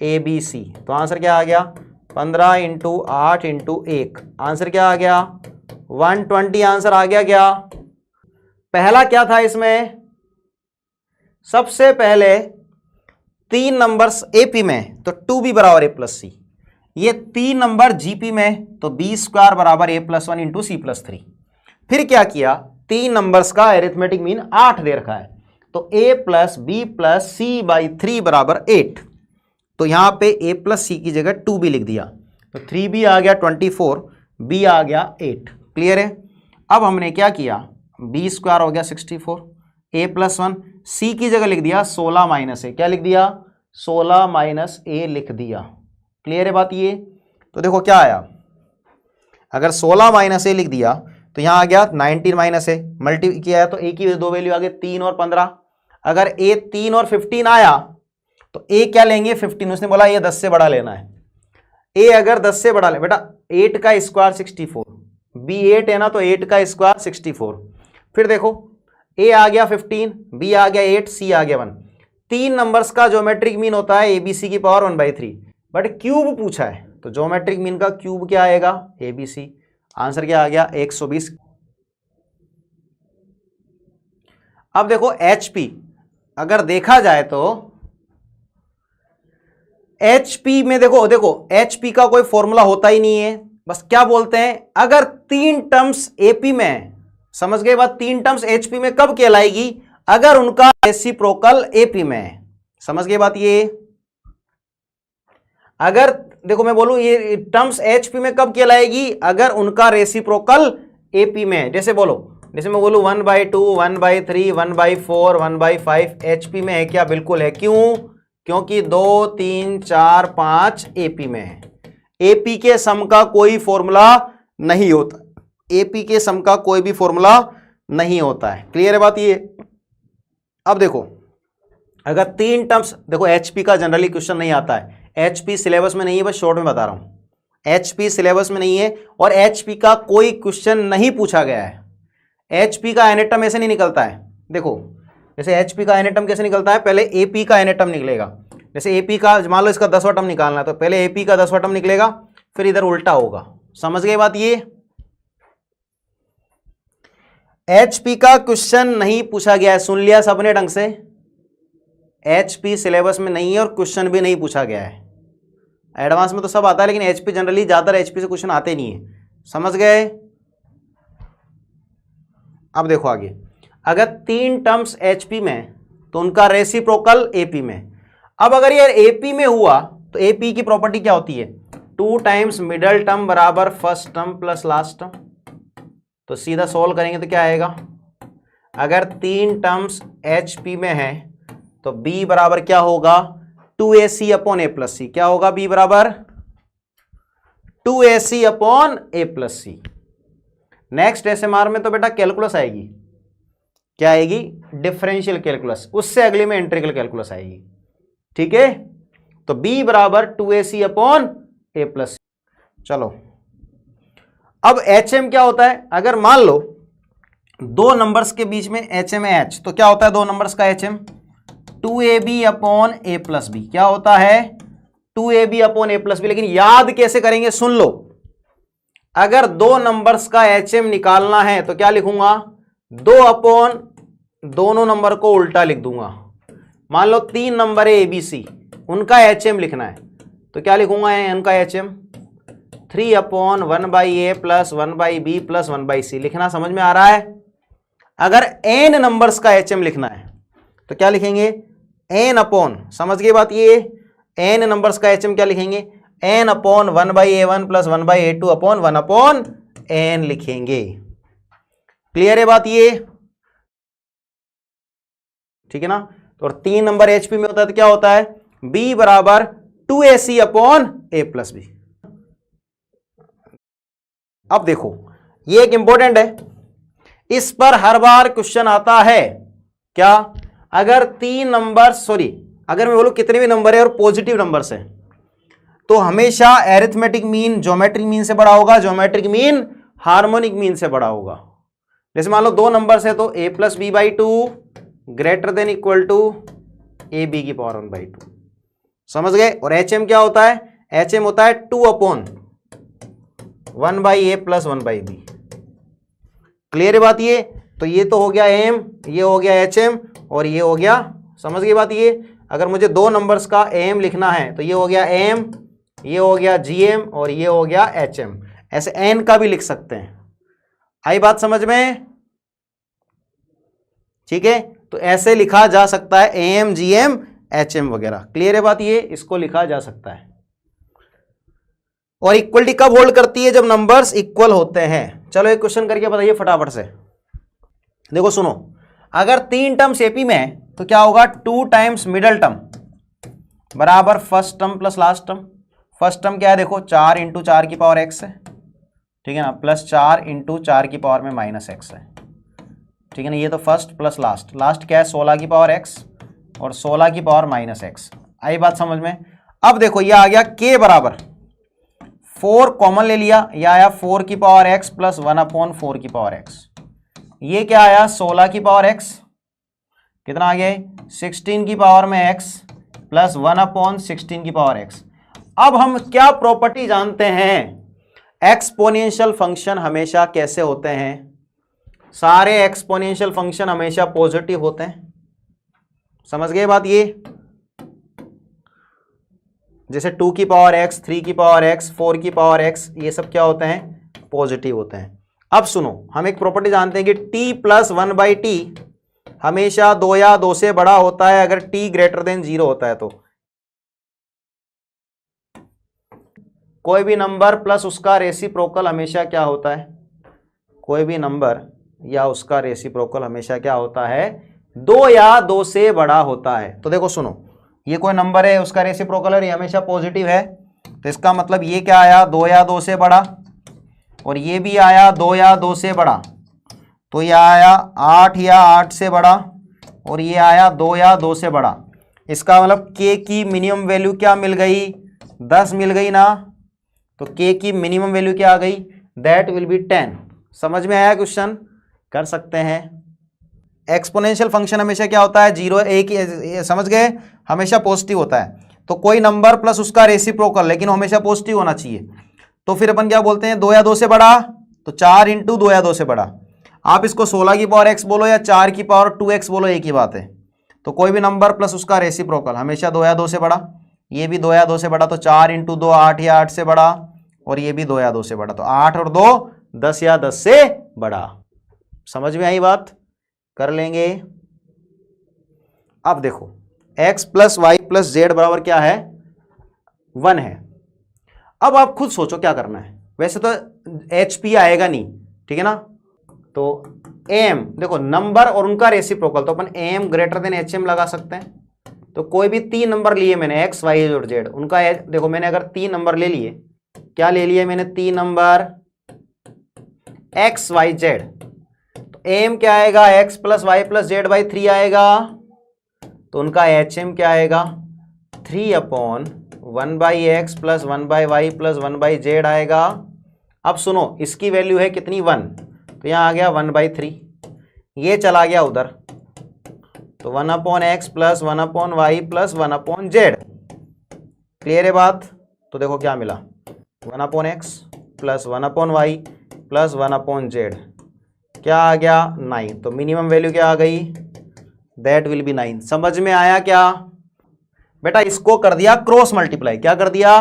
abc, तो आंसर क्या आ गया 15 इंटू 8 इंटू 1, आंसर क्या आ गया 120 आंसर आ गया। क्या पहला क्या था इसमें, सबसे पहले 3 नंबर्स एपी में तो 2b बराबर a प्लस सी, ये 3 नंबर जीपी में तो b स्क्वायर बराबर a plus 1 into c plus 3। फिर क्या किया, 3 नंबर्स का एरिथमेटिक मीन 8 दे रखा है, तो a plus b plus c by 3 बराबर 8। तो यहां पे a प्लस सी की जगह 2b लिख दिया, तो 3b आ गया 24, b आ गया 8। क्लियर है। अब हमने क्या किया, b स्क्वायर हो गया 64, a प्लस 1, c की जगह लिख दिया 16 माइनस a, क्या लिख दिया 16 माइनस a लिख दिया। क्लियर है बात ये। तो देखो क्या आया, अगर 16 माइनस a लिख दिया तो यहां आ गया 19 माइनस a, मल्टी किया है तो a की दो वैल्यू आ गई 3 और 15। अगर a 3 और 15 आया तो a क्या लेंगे 15, उसने बोला ये 10 से बड़ा लेना है। a अगर 10 से बड़ा ले बेटा 8 का स्क्वायर 64, b 8 है ना तो 8 का स्क्वायर 64। फिर देखो a आ गया 15, b आ गया 8, c आ गया 1। 3 नंबर्स का ज्योमेट्रिक मीन होता है abc की पावर 1/3, बट क्यूब पूछा है तो ज्योमेट्रिक मीन का क्यूब क्या आएगा abc। आंसर क्या आ गया 120। अब देखो HP, अगर देखा जाए तो HP में देखो HP का कोई फॉर्मूला होता ही नहीं है, बस क्या बोलते हैं अगर 3 टर्म्स AP में है, समझ गए बात, 3 टर्म्स HP में कब कहलाएगी, अगर उनका रेसिप्रोकल AP में है। समझ गए बात ये। अगर देखो मैं बोलूं ये टर्म्स HP में कब कहलाएगी, अगर उनका रेसिप्रोकल AP में है। जैसे बोलो, जैसे मैं बोलूं 1/2 1/3 1/4 1/5 HP में है क्या, बिल्कुल है। क्यों, क्योंकि 2 3 4 5 AP में है। AP के सम का कोई फॉर्मूला नहीं होता, AP के सम का कोई भी फॉर्मूला नहीं होता है। क्लियर है बात ये। अब देखो अगर 3 टर्म्स, देखो HP का जनरली क्वेश्चन नहीं आता है, HP सिलेबस में नहीं है, बस शॉर्ट में बता रहा हूं, HP सिलेबस में नहीं है और HP का कोई क्वेश्चन नहीं पूछा गया है। HP का एनेटम ऐसे नहीं निकलता है। देखो जैसे HP का एनेटम कैसे निकलता है, पहले AP का एनेटम निकलेगा। जैसे AP का मान लो इसका 10वां टर्म निकालना है तो पहले AP का 10वां टर्म निकलेगा, फिर इधर उल्टा होगा। समझ गए बात ये। HP का क्वेश्चन नहीं पूछा गया है, सुन लिया सबने ढंग से। HP सिलेबस में नहीं है और क्वेश्चन भी नहीं पूछा गया है। एडवांस में तो सब आता है, लेकिन HP जनरली ज्यादातर HP से क्वेश्चन आते नहीं है। समझ गए। अब देखो आगे, अगर 3 टर्म्स HP में तो उनका रेसिप्रोकल AP में। अब अगर ये AP में हुआ तो AP की प्रॉपर्टी क्या होती है, 2 टाइम्स मिडल टर्म बराबर first term plus last term. तो सीधा सोल्व करेंगे तो क्या आएगा, अगर 3 टर्म्स HP में है तो B बराबर क्या होगा 2AC अपॉन A प्लस सी। क्या होगा B बराबर 2AC upon A plus C. Next SMR में तो बेटा कैलकुलस आएगी, क्या आएगी डिफरेंशियल कैलकुलस, उससे अगले में इंटीग्रल कैलकुलस आएगी। ठीक है, तो B बराबर 2AC अपॉन A प्लस सी। चलो अब HM क्या होता है, अगर मान लो 2 नंबर्स के बीच में HM है H, तो क्या होता है 2 नंबर्स का HM 2AB upon A plus B. क्या होता है 2AB upon A plus B. लेकिन याद कैसे करेंगे सुन लो, अगर 2 नंबर्स का HM निकालना है तो क्या लिखूंगा 2 अपॉन दोनों नंबर को उल्टा लिख दूंगा। मान लो 3 नंबर है ABC, उनका HM लिखना है तो क्या लिखूंगा उनका HM 3 upon 1/A plus 1/B plus 1/C। लिखना समझ में आ रहा है। अगर n नंबर्स का HM लिखना है तो क्या लिखेंगे n अपॉन, समझ गए बात ये, n नंबर्स का HM क्या लिखेंगे n upon 1/A1 plus 1/A2 upon 1 upon n लिखेंगे। क्लियर है बात ये, ठीक है ना। तो 3 नंबर HP में होता है तो क्या होता है B बराबर 2AC upon A plus B. अब देखो ये एक इंपॉर्टेंट है, इस पर हर बार क्वेश्चन आता है। क्या, अगर 3 नंबर, अगर मैं बोलूं कितने भी नंबर है और पॉजिटिव नंबर्स है तो हमेशा एरिथमेटिक मीन ज्योमेट्रिक मीन से बड़ा होगा, ज्योमेट्रिक मीन हार्मोनिक मीन से बड़ा होगा। जैसे मान लो 2 नंबर्स है तो A plus B by 2 greater than equal to AB की पावर 1/2। समझ गए। और HM क्या होता है, HM होता है 2 upon 1/A plus 1/B। Clear है बात ये। तो ये तो हो गया M, ये हो गया HM और ये हो गया, समझ गई बात ये। अगर मुझे दो नंबर्स का एम लिखना है तो ये हो गया एम, ये हो गया जीएम और ये हो गया एचएम। ऐसे एन का भी लिख सकते हैं। आई बात समझ में? ठीक है, तो ऐसे लिखा जा सकता है एम जीएम एचएम वगैरह। क्लियर है बात? ये इसको लिखा जा सकता है। और इक्वलिटी कब होल्ड करती है? जब नंबर्स इक्वल होते हैं। चलो एक क्वेश्चन करके बताइए फटाफट से। देखो सुनो, अगर 3 टर्म्स एपी में है तो क्या होगा? 2 टाइम्स मिडल टर्म बराबर first term plus last term. First term क्या है? देखो 4 इंटू 4 की पावर एक्स है, ठीक है ना, प्लस 4 इंटू 4 की पावर में माइनस एक्स है, ठीक है ना। ये तो फर्स्ट प्लस लास्ट, लास्ट क्या है? 16 की पावर एक्स और 16 की पावर माइनस एक्स। आई बात समझ में? अब देखो ये आ गया के बराबर 4 कॉमन ले लिया, ये आया 4 की पावर एक्स प्लस 1/4 की पावर एक्स। ये क्या आया? 16 की पावर एक्स, कितना आ गया? 16 की पावर में एक्स प्लस 1/16 की पावर एक्स। अब हम क्या प्रॉपर्टी जानते हैं? एक्सपोनेंशियल फंक्शन हमेशा कैसे होते हैं? सारे एक्सपोनेंशियल फंक्शन हमेशा पॉजिटिव होते हैं। समझ गए बात? ये जैसे 2 की पावर एक्स, 3 की पावर एक्स, 4 की पावर एक्स, ये सब क्या होते हैं? पॉजिटिव होते हैं। अब सुनो, हम एक प्रॉपर्टी जानते हैं कि t प्लस 1/t हमेशा 2 या 2 से बड़ा होता है अगर t ग्रेटर देन 0 होता है। तो कोई भी नंबर प्लस उसका रेसिप्रोकल हमेशा क्या होता है? कोई भी नंबर या उसका रेसिप्रोकल हमेशा क्या होता है? 2 या 2 से बड़ा होता है। तो देखो सुनो, ये कोई नंबर है, उसका रेसिप्रोकल है, ये हमेशा पॉजिटिव है, तो इसका मतलब ये क्या आया? 2 या 2 से बड़ा, और ये भी आया 2 या 2 से बड़ा, तो ये आया 8 या 8 से बड़ा, और ये आया 2 या 2 से बड़ा। इसका मतलब k की मिनिमम वैल्यू क्या मिल गई? 10 मिल गई ना। तो k की मिनिमम वैल्यू क्या आ गई? That will B 10। समझ में आया? क्वेश्चन कर सकते हैं। एक्सपोनेंशियल फंक्शन हमेशा क्या होता है? 0 1, समझ गए? हमेशा पॉजिटिव होता है। तो कोई नंबर प्लस उसका रेसिप्रोकल, लेकिन हमेशा पॉजिटिव होना चाहिए। तो फिर अपन क्या बोलते हैं? 2 या 2 से बड़ा, तो 4 इंटू 2 या 2 से बड़ा। आप इसको 16 की पावर x बोलो या 4 की पावर 2x बोलो, एक ही बात है। तो कोई भी नंबर प्लस उसका रेसिप्रोकल हमेशा 2 या 2 से बड़ा। ये भी 2 या 2 से बड़ा, तो 4 इंटू 2 8 या 8 से बड़ा, और ये भी 2 या 2 से बड़ा, तो 8 और 2 10 या 10 से बड़ा। समझ में आई बात? कर लेंगे। अब देखो x plus y plus z बराबर क्या है? 1 है। अब आप खुद सोचो क्या करना है। वैसे तो HP आएगा नहीं, ठीक है ना। तो m देखो नंबर और उनका रेसिप्रोकल, तो अपन m ग्रेटर देन HM लगा सकते हैं। तो कोई भी 3 नंबर लिए मैंने, x y और z, उनका देखो मैंने अगर 3 नंबर ले लिए, क्या ले लिए मैंने? 3 नंबर x y z, तो m क्या आएगा? x plus y plus z by 3 आएगा। तो उनका HM क्या आएगा? 3/1/x plus 1/y plus 1/z आएगा। अब सुनो, इसकी वैल्यू है कितनी? 1, तो यहां आ गया 1/3। ये चला गया उधर, तो 1/x plus 1/y plus 1/z। Clear है बात? तो देखो क्या मिला? 1/x plus 1/y plus 1/z, क्या आ गया? 9। तो मिनिमम वैल्यू क्या आ गई? That will B 9। समझ में आया क्या बेटा? इसको कर दिया क्रॉस मल्टीप्लाई। क्या कर दिया?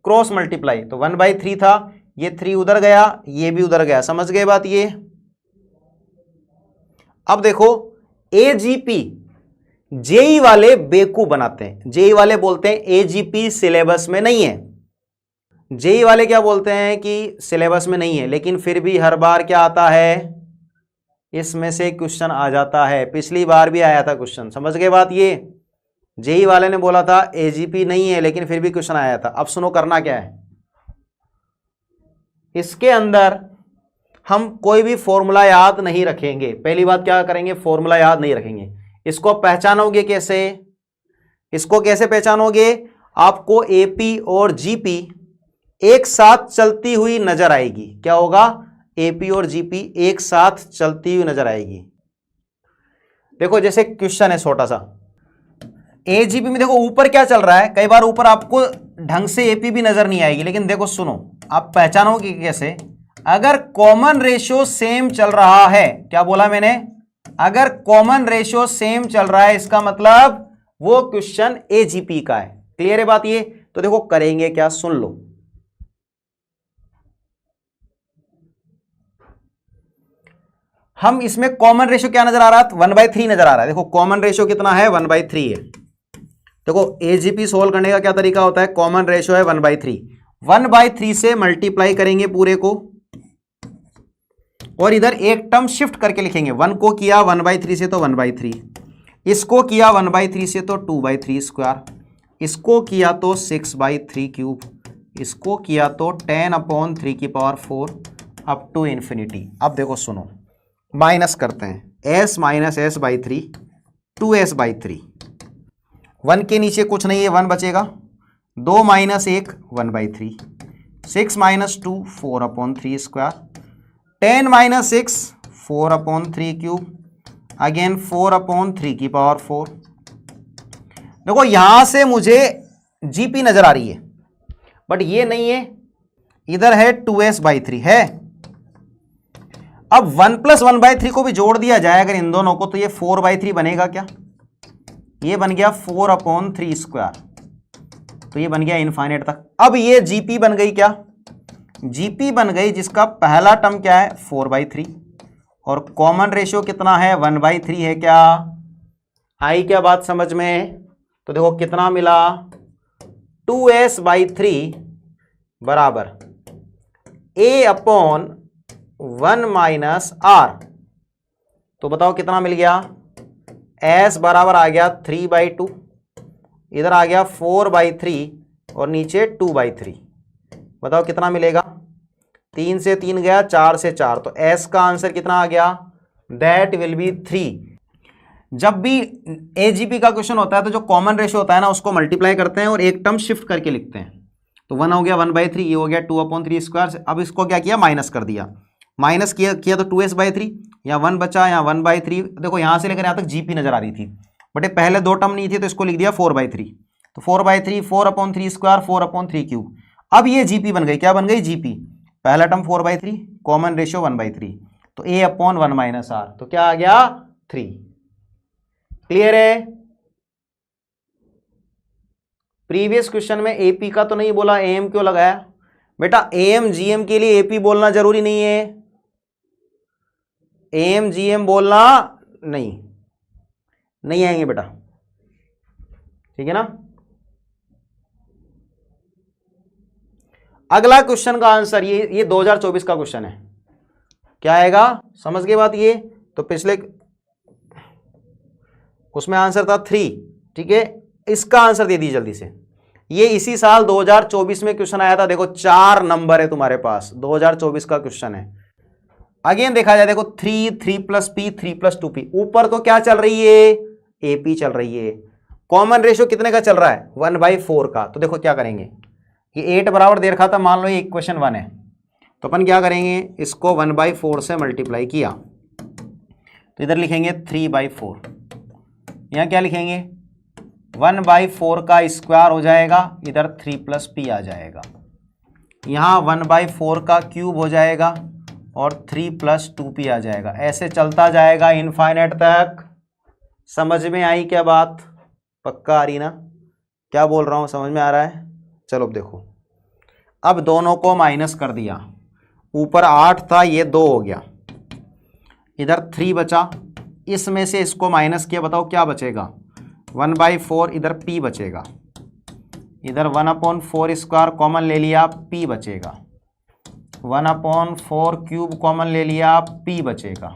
Cross multiply. तो 1/3 था, ये 3 उधर गया, ये भी उधर गया। समझ गए बात? ये अब देखो AGP जेई वाले बेवकूफ बनाते हैं। जेई वाले बोलते हैं AGP सिलेबस में नहीं है। जेई वाले क्या बोलते हैं कि सिलेबस में नहीं है, लेकिन फिर भी हर बार क्या आता है? इसमें से क्वेश्चन आ जाता है। पिछली बार भी आया था क्वेश्चन। समझ गए बात? ये जेई वाले ने बोला था AGP नहीं है, लेकिन फिर भी क्वेश्चन आया था। अब सुनो करना क्या है। इसके अंदर हम कोई भी फॉर्मूला याद नहीं रखेंगे। पहली बात क्या करेंगे? फॉर्मूला याद नहीं रखेंगे। इसको पहचानोगे कैसे? इसको कैसे पहचानोगे? आपको AP और GP एक साथ चलती हुई नजर आएगी। क्या होगा? AP और GP एक साथ चलती हुई नजर आएगी। देखो जैसे क्वेश्चन है छोटा सा, AGP में देखो ऊपर क्या चल रहा है। कई बार ऊपर आपको ढंग से AP भी नजर नहीं आएगी, लेकिन देखो सुनो, आप पहचानोगे कैसे? अगर कॉमन रेशियो सेम चल रहा है, क्या बोला मैंने? अगर कॉमन रेशियो सेम चल रहा है, इसका मतलब वो क्वेश्चन एजीपी का है। क्लियर है बात ये? तो देखो करेंगे क्या, सुन लो। हम इसमें कॉमन रेशियो क्या नजर आ रहा है? 1/3 नजर आ रहा है। देखो कॉमन रेशियो कितना है? 1/3 है। देखो एजीपी सोल्व करने का क्या तरीका होता है? कॉमन रेशियो है 1/3, 1/3 से मल्टीप्लाई करेंगे पूरे को और इधर एक टर्म शिफ्ट करके लिखेंगे। 1 को किया 1/3 से तो 1/3, इसको किया 1/3 से तो 2/3 स्क्वायर, इसको किया तो 6/3 क्यूब, इसको किया तो 10/3 अप टू इन्फिनिटी। अब देखो सुनो, माइनस करते हैं, s माइनस s/3 2s/3, 1 के नीचे कुछ नहीं है, 1 बचेगा, 2 minus 1 1/3, 6 minus 2 4/3 square, 10 minus 6 4/3 cube, again 4/3 देखो यहां से मुझे जीपी नजर आ रही है, बट ये नहीं है, इधर है 2s/3 है। अब 1 + 1/3 को भी जोड़ दिया जाए अगर इन दोनों को, तो ये 4/3 बनेगा क्या? ये बन गया 4/3 स्क्वायर, तो ये बन गया इनफाइनाइट तक। अब ये जीपी बन गई क्या? जीपी बन गई जिसका पहला टर्म क्या है? 4/3 और कॉमन रेशियो कितना है? 1/3 है क्या? आई क्या बात समझ में? तो देखो कितना मिला, 2s/3 बराबर a/1 माइनस r। तो बताओ कितना मिल गया? s बराबर आ गया 3/2, इधर आ गया 4/3 और नीचे 2/3। बताओ कितना मिलेगा? 3 से 3 गया, 4 से 4, तो s का आंसर कितना आ गया? That will B 3। जब भी एजीपी का क्वेश्चन होता है तो जो कॉमन रेशियो होता है ना उसको मल्टीप्लाई करते हैं और एक टर्म शिफ्ट करके लिखते हैं। तो 1 हो गया 1/3, ये हो गया 2/3 स्क्वायर। अब इसको क्या किया? माइनस कर दिया, माइनस किया तो 2s/3, यहाँ 1 बचा, यहाँ 1/3। देखो यहाँ से लेकर यहाँ तक जीपी नजर आ रही थी, बट पहले दो टर्म नहीं थी तो इसको लिख दिया 4/3। तो 4/3 4/3 स्क्वायर 4/3 क्यूब। अब ये जीपी बन गई, क्या बन गई? जीपी। पहला टर्म 4/3, कॉमन रेशियो 1/3, तो a/1 माइनस r, तो क्या आ गया? 3। क्लियर है? प्रीवियस क्वेश्चन में एपी का तो नहीं बोला, एम क्यों लगाया? बेटा एम जीएम के लिए एपी बोलना जरूरी नहीं है, एम जीएम बोलना नहीं आएंगे बेटा, ठीक है ना। अगला क्वेश्चन का आंसर ये 2024 का क्वेश्चन है, क्या आएगा? समझ गए बात ये? तो पिछले उसमें आंसर था 3, ठीक है। इसका आंसर दे दीजिए जल्दी से। ये इसी साल 2024 में क्वेश्चन आया था, देखो 4 नंबर है तुम्हारे पास, 2024 का क्वेश्चन है। अगेन देखा जाए, देखो 3 + p 3 + 2p, ऊपर तो क्या चल रही है? एपी चल रही है। कॉमन रेशियो कितने का चल रहा है? 1/4 का। तो देखो क्या करेंगे, ये 8 बराबर दे रखा था, मान लो ये इक्वेशन 1 है, तो अपन क्या करेंगे, इसको 1/4 से मल्टीप्लाई किया, तो इधर लिखेंगे 3/4, यहाँ क्या लिखेंगे? 1/4 का स्क्वायर हो जाएगा, इधर 3 + p आ जाएगा, यहाँ 1/4 का क्यूब हो जाएगा और 3 + 2p आ जाएगा। ऐसे चलता जाएगा इनफाइनाइट तक। समझ में आई क्या बात? पक्का आ रही ना? क्या बोल रहा हूँ, समझ में आ रहा है? चलो अब देखो, अब दोनों को माइनस कर दिया, ऊपर 8 था, ये 2 हो गया, इधर 3 बचा, इसमें से इसको माइनस किया, बताओ क्या बचेगा? 1/4, इधर p बचेगा, इधर 1/4 स्क्वायर कॉमन ले लिया, p बचेगा, 1/4 क्यूब कॉमन ले लिया, p बचेगा।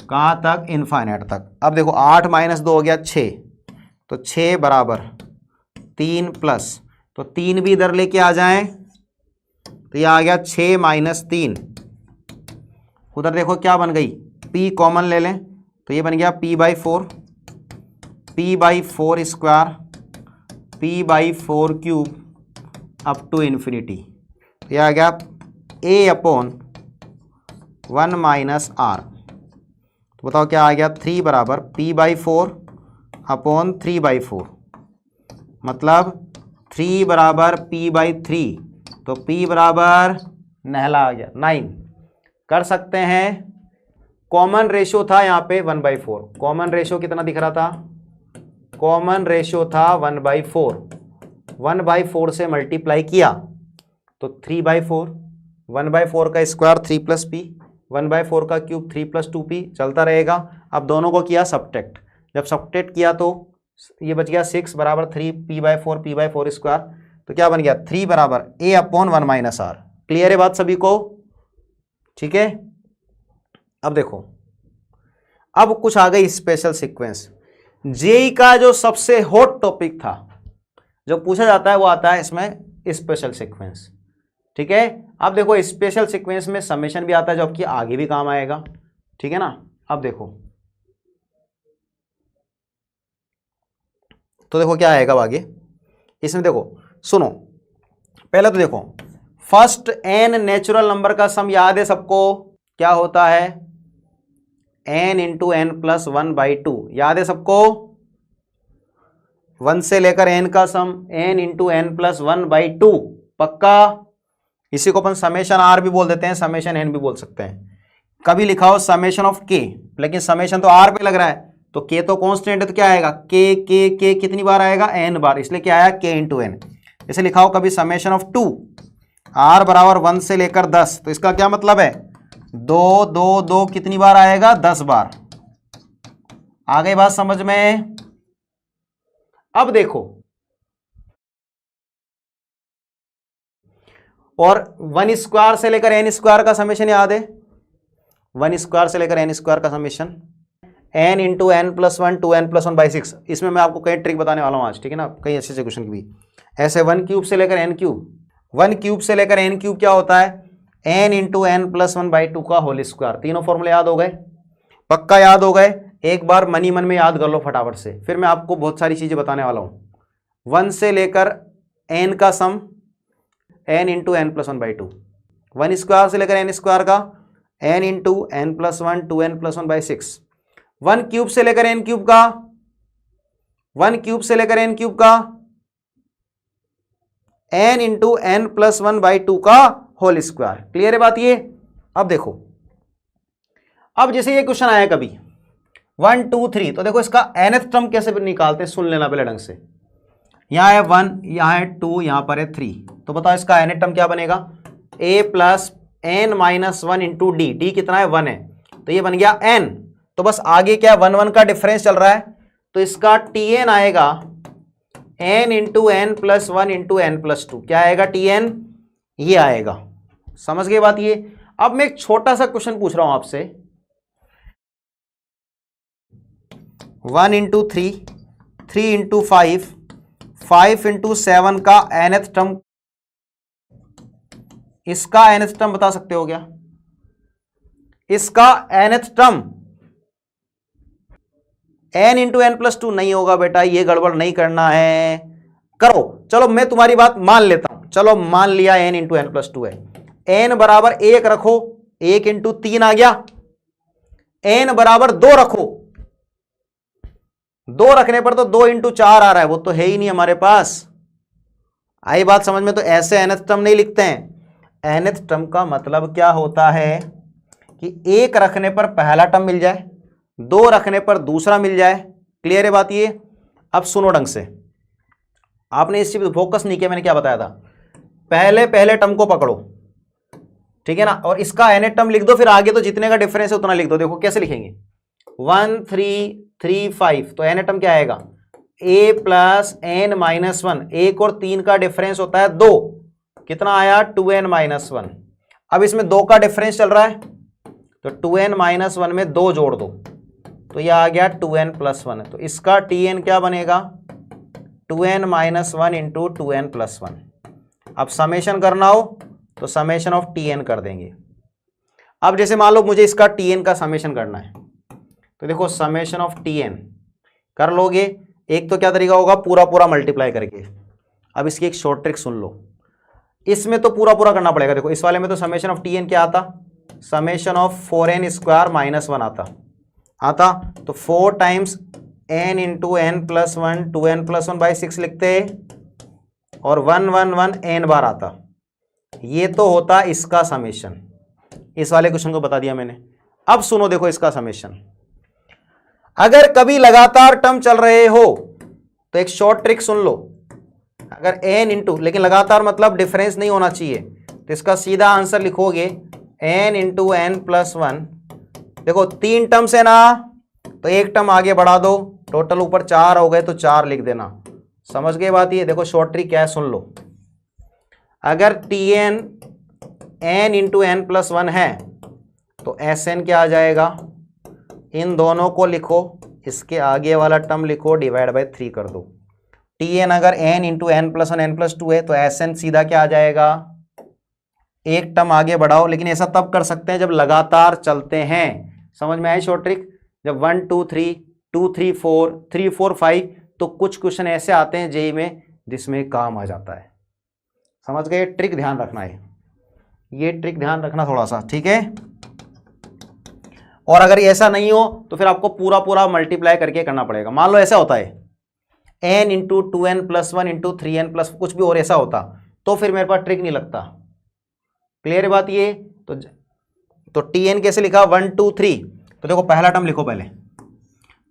कहाँ तक? इनफाइनाइट तक। अब देखो 8 - 2 हो गया 6, तो 6 बराबर 3 प्लस, तो 3 भी इधर लेके आ जाएं, तो ये आ गया 6 - 3, उधर देखो क्या बन गई, p कॉमन ले लें, तो ये बन गया p/4 square p/4 cube up to infinity, ये आ गया a/1 माइनस r। तो बताओ क्या आ गया? 3 बराबर p/4 अपॉन 3/4, मतलब 3 बराबर p/3, तो p बराबर नहला आ गया 9। कर सकते हैं। कॉमन रेशियो था यहाँ पे 1/4, कॉमन रेशियो कितना दिख रहा था? कॉमन रेशियो था 1/4, 1/4 से मल्टीप्लाई किया तो 3/4, 1/4 का स्क्वायर 3 + p, 1/4 का क्यूब 3 + 2p चलता रहेगा। अब दोनों को किया सब्ट्रैक्ट, जब सब्ट्रैक्ट किया तो ये बच गया 6 बराबर 3 p/4 p/4 स्क्वायर, तो क्या बन गया 3 बराबर a/1 - r। क्लियर है बात सभी को? ठीक है। अब देखो, अब कुछ आ गई स्पेशल सीक्वेंस। जेई का जो सबसे हॉट टॉपिक था जो पूछा जाता है वो आता है इसमें स्पेशल सीक्वेंस। ठीक है। अब देखो स्पेशल सीक्वेंस में समेशन भी आता है जो आपकी आगे भी काम आएगा। ठीक है ना। अब देखो, तो देखो क्या आएगा आगे इसमें। देखो सुनो, पहले तो देखो फर्स्ट n नेचुरल नंबर का सम याद है सबको, क्या होता है n × n + 1/2, याद है सबको। 1 से लेकर n का सम n × n + 1/2 पक्का। इसी को अपन समेशन r भी बोल देते हैं, समेशन n भी बोल सकते हैं। कभी लिखा हो समेशन ऑफ k, लेकिन समेशन तो r पे लग रहा है तो k तो कांस्टेंट है तो क्या आएगा k कितनी बार आएगा n बार, इसलिए क्या आया k × n। जैसे लिखा हो कभी समेशन ऑफ 2 r बराबर 1 से लेकर 10, तो इसका क्या मतलब है 2 2 2 कितनी बार आएगा 10 बार। आ गई बात समझ में? अब देखो, और 1² से लेकर n² का समेशन याद है, 1² से लेकर n² का समेशन n × n + 1 2n + 1/6। इसमें मैं आपको कई ट्रिक बताने वाला हूं आज। ठीक है ना, कई अच्छे क्वेश्चन की भी। ऐसे 1³ से लेकर n³, 1³ से लेकर n³ क्या होता है n × n + 1/2 का होल स्क्वायर। तीनों फॉर्मूले याद हो गए? पक्का याद हो गए? एक बार मनी मन में याद कर लो फटाफट से, फिर मैं आपको बहुत सारी चीजें बताने वाला हूं। 1 से लेकर n का सम n × n + 1/2, 1² से लेकर n² का n × n + 1 2n + 1/6, 1³ से लेकर n³ का, 1³ से लेकर n³ का n × n + 1/2 का होल स्क्वायर। क्लियर है बात ये? अब देखो, अब जैसे ये क्वेश्चन आया कभी 1 2 3, तो देखो इसका nth टर्म कैसे निकालते हैं, सुन लेना पहले ढंग से। यहां है 1, यहां है 2, यहां पर है 3, तो बताओ इसका nth टर्म क्या बनेगा a + n - 1 × d, d कितना है 1 है, तो ये बन गया n। तो बस आगे क्या 1 1 का डिफरेंस चल रहा है, तो इसका tn आएगा n × n + 1 × n + 2, क्या आएगा tn, ये आएगा। समझ गए बात ये? अब मैं एक छोटा सा क्वेश्चन पूछ रहा हूं आपसे, 1 × 3, 3 × 5, 5 × 7 का nth टर्म, इसका nth टर्म बता सकते हो क्या? इसका nth टर्म n × n + 2 नहीं होगा बेटा, ये गड़बड़ नहीं करना है। करो, चलो मैं तुम्हारी बात मान लेता हूं, चलो मान लिया n × n + 2 है, n बराबर 1 रखो, 1 × 3 आ गया, n बराबर 2 रखो, 2 रखने पर तो 2 × 4 आ रहा है, वो तो है ही नहीं हमारे पास। आई बात समझ में? तो ऐसे nth टर्म नहीं लिखते हैं। nth टर्म का मतलब क्या होता है कि 1 रखने पर पहला टर्म मिल जाए, 2 रखने पर दूसरा मिल जाए। क्लियर है बात ये? अब सुनो ढंग से, आपने इस चीज पर फोकस नहीं किया, मैंने क्या बताया था, पहले टर्म को पकड़ो, ठीक है ना, और इसका nth टर्म लिख दो, फिर आगे तो जितने का डिफरेंस है उतना लिख दो। देखो कैसे लिखेंगे, 1 3 3 5, तो nth टर्म क्या आएगा a + n - 1, 1 और 3 का डिफरेंस होता है 2, कितना आया 2n - 1। अब इसमें 2 का डिफरेंस चल रहा है तो 2n - 1 में 2 जोड़ दो, तो यह आ गया 2n + 1, तो इसका tn क्या बनेगा 2n - 1 × 2n + 1। अब समेशन करना हो तो समेशन ऑफ tn कर देंगे। अब जैसे मान लो मुझे इसका tn का समेशन करना है, तो देखो समेशन ऑफ tn कर लोगे। एक तो क्या तरीका होगा, पूरा मल्टीप्लाई करके। अब इसकी एक शॉर्ट ट्रिक सुन लो, इसमें तो पूरा करना पड़ेगा। देखो इस वाले में तो समेशन ऑफ tn क्या आता, समेशन ऑफ 4n² - 1 आता, तो 4 टाइम्स n × n + 1 2n + 1/6 लिखते, और 1 1 1 n बार आता। ये तो होता इसका समेशन। इस वाले क्वेश्चन को बता दिया मैंने। अब सुनो, देखो इसका समेशन, अगर कभी लगातार टर्म चल रहे हो तो एक शॉर्ट ट्रिक सुन लो, अगर n इंटू, लेकिन लगातार मतलब डिफरेंस नहीं होना चाहिए, तो इसका सीधा आंसर लिखोगे n into n plus one. देखो 3 टर्म्स है ना, तो एक टर्म आगे बढ़ा दो, टोटल ऊपर 4 हो गए तो 4 लिख देना। समझ गए बात ये? देखो शॉर्ट ट्रिक क्या है सुन लो, अगर Tn n into n plus one है तो Sn क्या आ जाएगा, इन दोनों को लिखो, इसके आगे वाला टर्म लिखो, डिवाइड बाय 3 कर दो। Tn अगर n into n plus one n plus two है तो Sn सीधा क्या आ जाएगा, एक टर्म आगे बढ़ाओ, लेकिन ऐसा तब कर सकते हैं जब लगातार चलते हैं। समझ में आई शॉर्ट ट्रिक? जब 1 2 3 2 3 4 3 4 5, तो कुछ क्वेश्चन ऐसे आते हैं जेई में जिसमें काम आ जाता है। समझ गए? ट्रिक ध्यान रखना है, ये ट्रिक ध्यान रखना थोड़ा सा, ठीक है। और अगर ऐसा नहीं हो तो फिर आपको पूरा पूरा मल्टीप्लाई करके करना पड़ेगा। मान लो ऐसा होता है n into two n plus one into three n plus कुछ भी और ऐसा होता, तो फिर मेरे पास ट्रिक नहीं लगता। क्लियर है बात ये? तो Tn कैसे लिखा, 1 2 3, तो देखो पहला टर्म लिखो, पहले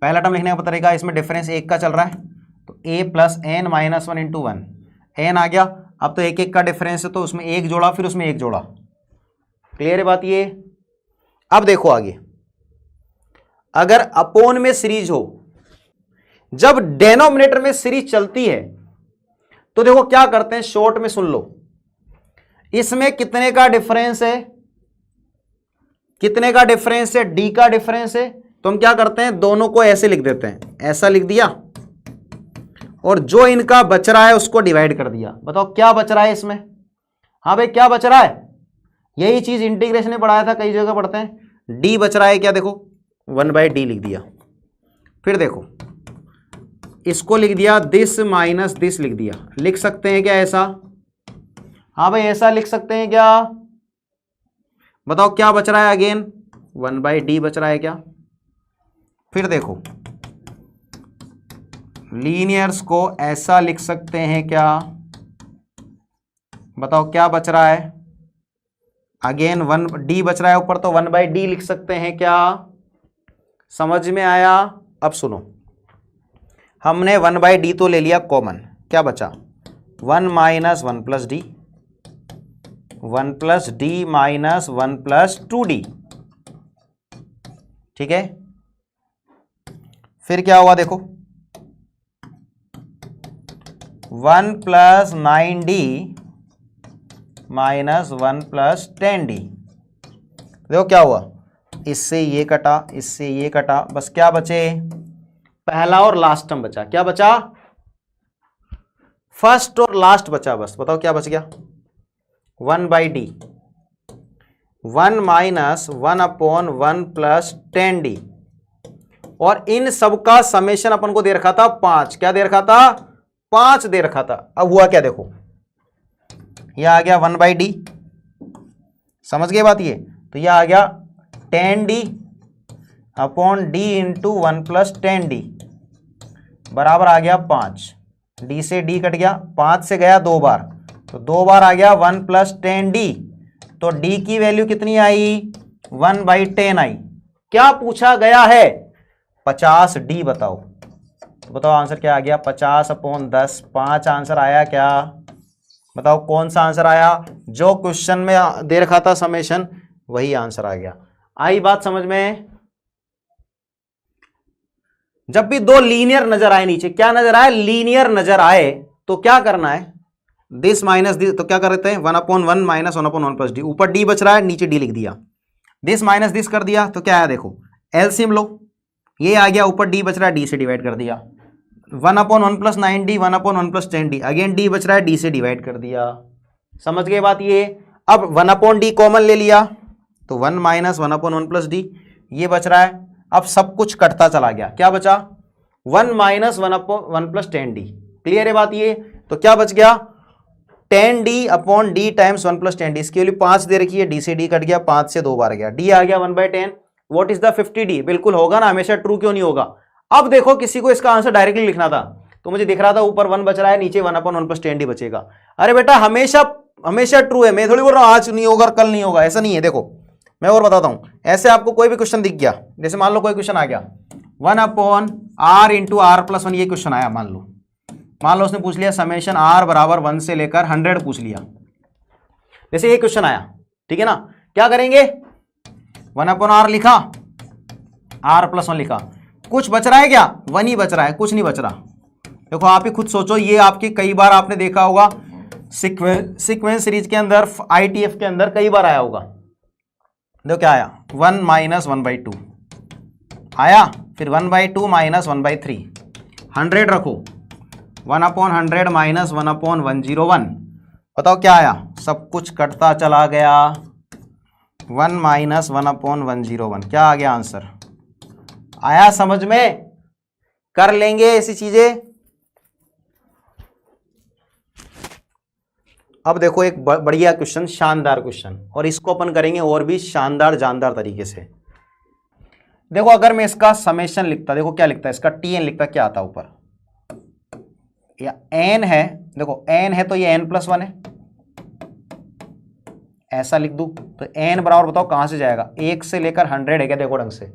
पहला टर्म लिखने का पता रहेगा, इसमें डिफरेंस एक का चल रहा है, तो a plus n minus one into one, n आ गया। अब तो एक एक का डिफरेंस है तो उसमें एक जोड़ा, फिर उसमें एक जोड़ा। क्लियर है बात ये? अब देखो आगे, अगर अपोन में सीरीज हो, जब डेनोमिनेटर में सीरीज चलती है तो देखो क्या करते हैं, शॉर्ट में सुन लो, इसमें कितने का डिफरेंस है, कितने का डिफरेंस है, डी का डिफरेंस है, तो हम क्या करते हैं, दोनों को ऐसे लिख देते हैं, ऐसा लिख दिया, और जो इनका बच रहा है उसको डिवाइड कर दिया। बताओ क्या बच रहा है इसमें? हाँ भाई क्या बच रहा है, यही चीज इंटीग्रेशन में पढ़ाया था, कई जगह पढ़ते हैं। डी बच रहा है क्या, देखो 1/d लिख दिया, फिर देखो इसको लिख दिया, दिस माइनस दिस लिख दिया। लिख सकते हैं क्या ऐसा? हाँ भाई ऐसा लिख सकते हैं क्या? बताओ क्या बच रहा है, अगेन 1/d बच रहा है क्या? फिर देखो लीनियर्स को ऐसा लिख सकते हैं क्या? बताओ क्या बच रहा है, अगेन 1d बच रहा है ऊपर, तो 1/d लिख सकते हैं क्या? समझ में आया? अब सुनो, हमने 1/d तो ले लिया कॉमन, क्या बचा, 1 minus 1 plus D, 1 plus D minus 1 plus 2d, ठीक है। फिर क्या हुआ देखो, 1 plus 9d minus 1 plus 10d। देखो क्या हुआ, इससे ये कटा, इससे ये कटा, बस क्या बचे, पहला और लास्ट टर्म बचा। क्या बचा? फर्स्ट और लास्ट बचा बस। बताओ क्या बच गया, 1/d, 1 minus 1 upon 1 plus 10d, और इन सबका समेशन अपन को दे रखा था 5। क्या दे रखा था? 5 दे रखा था। अब हुआ क्या देखो, यह आ गया 1/d, समझ गए बात ये? तो यह आ गया 10d upon d into 1 plus 10d बराबर आ गया 5। d से d कट गया, 5 से गया 2 बार, तो 2 बार आ गया 1 प्लस 10d, तो d की वैल्यू कितनी आई, 1/10 आई। क्या पूछा गया है, 50d बताओ। तो बताओ आंसर क्या आ गया, 50 अपॉन 10, 5 आंसर आया क्या? बताओ कौन सा आंसर आया, जो क्वेश्चन में दे रखा था समेशन, वही आंसर आ गया। आई बात समझ में? जब भी दो लीनियर नजर आए, नीचे क्या नजर आए, लीनियर नजर आए, तो क्या करना है, दिस माइनस दिस, तो क्या कर देते हैं, 1/1 माइनस 1/1 प्लस डी, ऊपर डी बच रहा है, नीचे डी लिख दिया, दिस माइनस दिस कर दिया, तो क्या है देखो, एलसीएम लो, ये आ गया, ऊपर डी बच रहा है, डी से डिवाइड कर दिया, 1/1 plus 9d 1/1 plus 10d, again D बच रहा है, डी से डिवाइड कर दिया। समझ गए बात ये? अब 1/d कॉमन ले लिया, तो 1 माइनस 1/1 प्लस डी, ये बच रहा है। अब सब कुछ कटता चला गया, क्या बचा, 1 माइनस 1/1 प्लस 10d। क्लियर है बात ये? तो क्या बच गया, 10d upon D times 1 plus 10d, इसकी वैल्यू 5 दे रखी है, डी से डी कट गया, 5 से 2 बार गया, डी आ गया 1/10। What is the 50d? बिल्कुल होगा ना, हमेशा ट्रू क्यों नहीं होगा। अब देखो किसी को इसका आंसर डायरेक्टली लिखना था, तो मुझे दिख रहा था ऊपर 1 बच रहा है, नीचे 1/1 प्लस 10d बचेगा। अरे बेटा हमेशा हमेशा ट्रू है, मैं थोड़ी बोल रहा हूं आज नहीं होगा और कल नहीं होगा, ऐसा नहीं है। देखो मैं और बताता हूं, ऐसे आपको कोई भी क्वेश्चन दिख गया, जैसे मान लो कोई क्वेश्चन आ गया 1/r इंटू r प्लस 1, ये क्वेश्चन आया मान लो, मान लो उसने पूछ लिया समेशन r बराबर 1 से लेकर 100 पूछ लिया, जैसे ये क्वेश्चन आया, ठीक है ना, क्या करेंगे, 1/r लिखा, r+1 लिखा, कुछ बच रहा है क्या, 1 ही बच रहा है, कुछ नहीं बच रहा। देखो आप ही खुद सोचो, ये आपकी कई बार आपने देखा होगा सीक्वेंस सीरीज के अंदर, ITF के अंदर कई बार आया होगा। देखो क्या आया, 1 - 1/2 आया, फिर 1/2 - 1/3, 100 रखो, 1/100 - 1/101, बताओ क्या आया, सब कुछ कटता चला गया, 1 - 1/101, क्या आ गया आंसर, आया समझ में, कर लेंगे ऐसी चीजें। अब देखो एक बढ़िया क्वेश्चन, शानदार क्वेश्चन, और इसको अपन करेंगे और भी शानदार जानदार तरीके से। देखो अगर मैं इसका समेशन लिखता, देखो क्या लिखता है इसका, TN लिखता, क्या आता ऊपर, या n है, देखो n है तो ये n+1 है, ऐसा लिख दूं तो n बराबर बताओ कहां से जाएगा, 1 से लेकर 100 है क्या, देखो ढंग से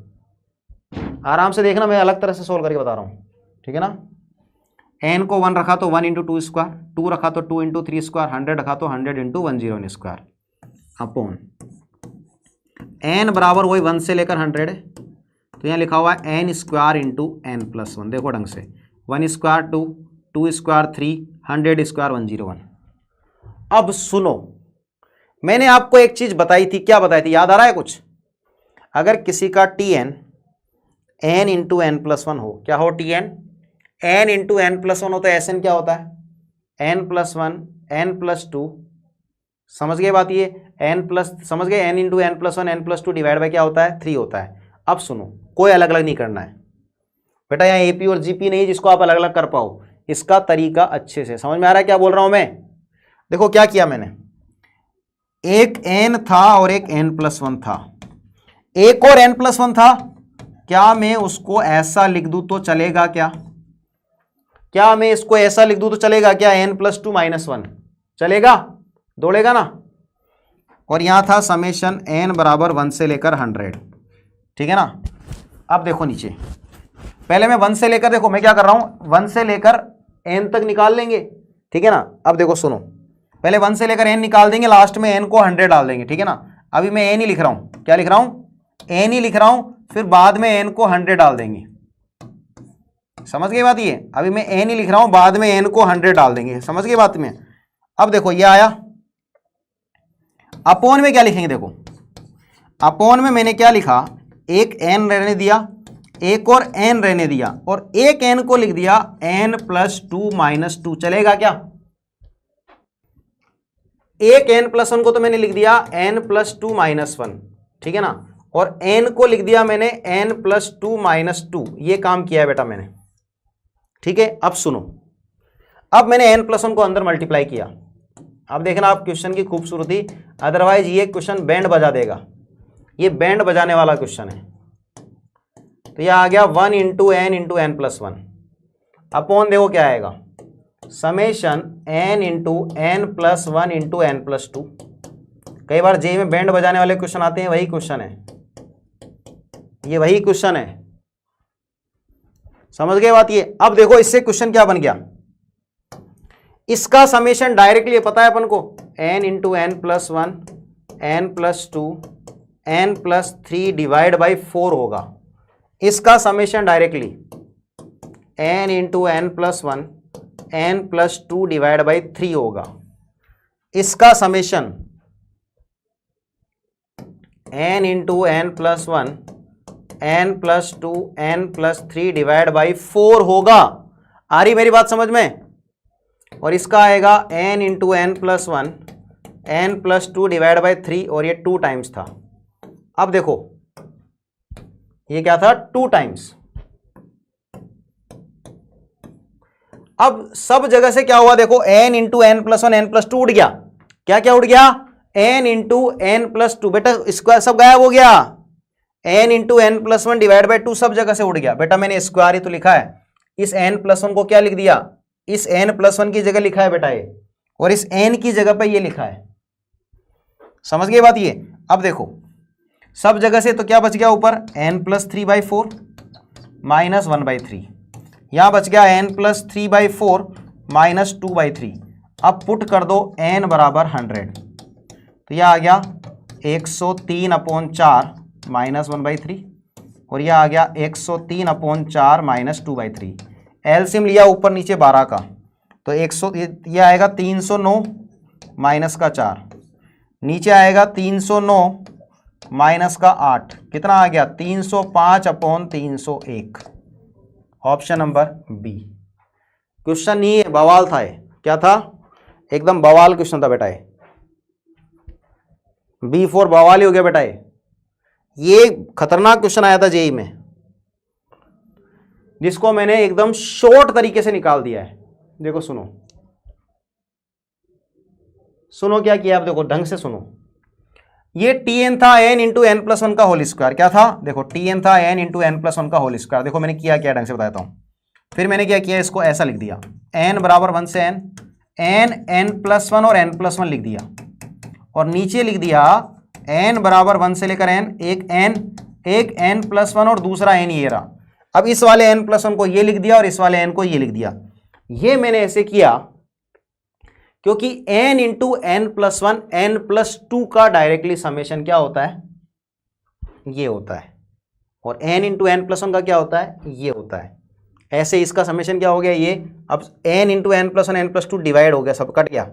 आराम से देखना, मैं अलग तरह से सोल्व करके बता रहा हूं, ठीक है ना। n को 1 रखा तो 1 × 2 स्क्वायर, 2 रखा तो 2 × 3 स्क्वायर, 100 रखा तो 100 × 101 स्क्वायर, अपॉन n बराबर वही 1 से लेकर 100 है, तो यहाँ लिखा हुआ है n² × n+1, देखो ढंग से, 1 स्क्वायर 2, 2 स्क्वायर 3, 100 स्क्वायर 101। अब सुनो, मैंने आपको एक चीज बताई थी, क्या बताई थी, याद आ रहा है कुछ, अगर किसी का TN n × n+1 हो, क्या हो, TN n × n+1 हो तो SN क्या होता है, n+1 n+2, समझ गए बात, ये समझ गए, n × n+1 n+2 divide by क्या होता है, 3 होता है। अब सुनो, कोई अलग अलग नहीं करना है बेटा, यहाँ AP और GP नहीं जिसको आप अलग अलग कर पाओ, इसका तरीका अच्छे से समझ में आ रहा है क्या बोल रहा हूं मैं। देखो क्या किया मैंने, एक n था और एक n+1 था, एक और n+1 था, क्या मैं उसको ऐसा लिख दूं तो चलेगा क्या, क्या मैं इसको ऐसा लिख दूं तो चलेगा क्या, n+2 - 1 चलेगा, दौड़ेगा ना। और यहां था समेशन n बराबर 1 से लेकर 100, ठीक है ना। अब देखो नीचे, पहले मैं 1 से लेकर, देखो मैं क्या कर रहा हूं, 1 से लेकर n तक निकाल लेंगे, ठीक है ना। अब देखो सुनो, पहले 1 से लेकर n निकाल देंगे, लास्ट में n को 100 डाल देंगे, ठीक है ना। अभी मैं n ही लिख रहा हूं, क्या लिख रहा हूं, n ही लिख रहा हूं, फिर बाद में n को 100 डाल देंगे, समझ गए बात, ये अभी मैं n ही लिख रहा हूं, बाद में n को 100 डाल देंगे, समझ गए बात में। अब देखो ये आया, अपॉन में क्या लिखेंगे, देखो अपॉन में मैंने क्या लिखा, एक n रहने दिया, एक और n रहने दिया, और एक n को लिख दिया n+2 - 2, चलेगा क्या, एक n+1 को तो मैंने लिख दिया n+2 - 1, ठीक है ना, और n को लिख दिया मैंने n+2 - 2, ये काम किया है बेटा मैंने, ठीक है। अब सुनो, अब मैंने n+1 को अंदर मल्टीप्लाई किया, अब देखना आप क्वेश्चन की खूबसूरती, अदरवाइज ये क्वेश्चन बैंड बजा देगा, ये बैंड बजाने वाला क्वेश्चन है। तो यह आ गया 1 × n × n+1, अपॉन देखो क्या आएगा, समेशन n × n+1 × n+2। कई बार जेईई में बैंड बजाने वाले क्वेश्चन आते हैं, वही क्वेश्चन है, ये वही क्वेश्चन है, समझ गए बात ये। अब देखो इससे क्वेश्चन क्या बन गया, इसका समेशन डायरेक्टली पता है अपन को, n × n+1 n+2 n+3 divide by 4 होगा, इसका summation directly n × n+1 n+2 divide by 3 होगा, इसका summation n × n+1 n+2 n+3 divide by 4 होगा, आ रही मेरी बात समझ में। और इसका आएगा n × n+1 n+2 divide by 3, और ये 2 टाइम्स था। अब देखो ये क्या था, 2 टाइम्स। अब सब जगह से क्या हुआ, देखो n × n+1 n+2 उड़ गया, क्या क्या उड़ गया, n × n+2, बेटा स्क्वायर सब गायब हो गया, n × n+1 डिवाइड बाई 2 सब जगह से उड़ गया, बेटा मैंने स्क्वायर ही तो लिखा है, इस n+1 को क्या लिख दिया, इस n+1 की जगह लिखा है बेटा ये, और इस n की जगह पे ये लिखा है, समझ गए बात ये। अब देखो सब जगह से तो क्या बच गया, ऊपर n+3/4 -1/3, यहां बच गया n+3/4 माइनस 2/3। अब पुट कर दो n बराबर 100, तो यह आ गया 103/4 माइनस 1/3, और यह आ गया 103/4 माइनस 2/3। एलसीएम लिया ऊपर नीचे 12 का, तो 100 यह आएगा 309 माइनस का 4, नीचे आएगा 309 माइनस का 8, कितना आ गया 305/301। Option number B. क्वेश्चन नहीं है, बवाल था ये। क्या था? एकदम बवाल क्वेश्चन था बेटा ये। B4 बवाल ही हो गया बेटा ये खतरनाक क्वेश्चन आया था जेई में, जिसको मैंने एकदम शॉर्ट तरीके से निकाल दिया है। देखो सुनो सुनो क्या किया आप, देखो ढंग से सुनो। ये Tn था n into n plus one का होल स्क्वायर। क्या था? देखो Tn था n into n plus one का होल स्क्वायर। देखो मैंने किया क्या, ढंग से बताता हूं। फिर मैंने क्या किया, इसको ऐसा लिख दिया n बराबर 1 से n प्लस 1 और n प्लस 1 लिख दिया, और नीचे लिख दिया n बराबर 1 से लेकर n, एक n प्लस 1 और दूसरा n ये रहा। अब इस वाले n प्लस 1 को ये लिख दिया और इस वाले n को ये लिख दिया। ये मैंने ऐसे किया क्योंकि n into n plus 1 n plus 2 का डायरेक्टली समेशन क्या होता है, ये होता है, और n इंटू एन प्लस 1 का क्या होता है, ये होता है। ऐसे इसका समेशन क्या हो गया ये, अब n into n plus 1 n plus 2 divide हो गया, सब कट गया,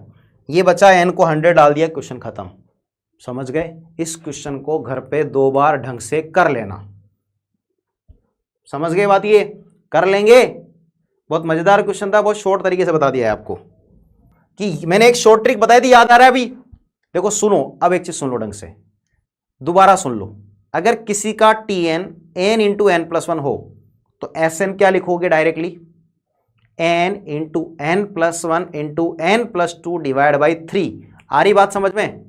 ये बचा n को 100 डाल दिया, क्वेश्चन खत्म। समझ गए? इस क्वेश्चन को घर पे 2 बार ढंग से कर लेना। समझ गए बात? ये कर लेंगे। बहुत मजेदार क्वेश्चन था, बहुत शॉर्ट तरीके से बता दिया है आपको, कि मैंने एक शॉर्ट ट्रिक बताई थी, याद आ रहा है अभी? देखो सुनो, अब एक चीज सुन लो ढंग से, दोबारा सुन लो। अगर किसी का Tn n into n plus 1 हो तो Sn क्या लिखोगे directly, n into n plus 1 into n plus 2 divide by 3। आ रही बात समझ में?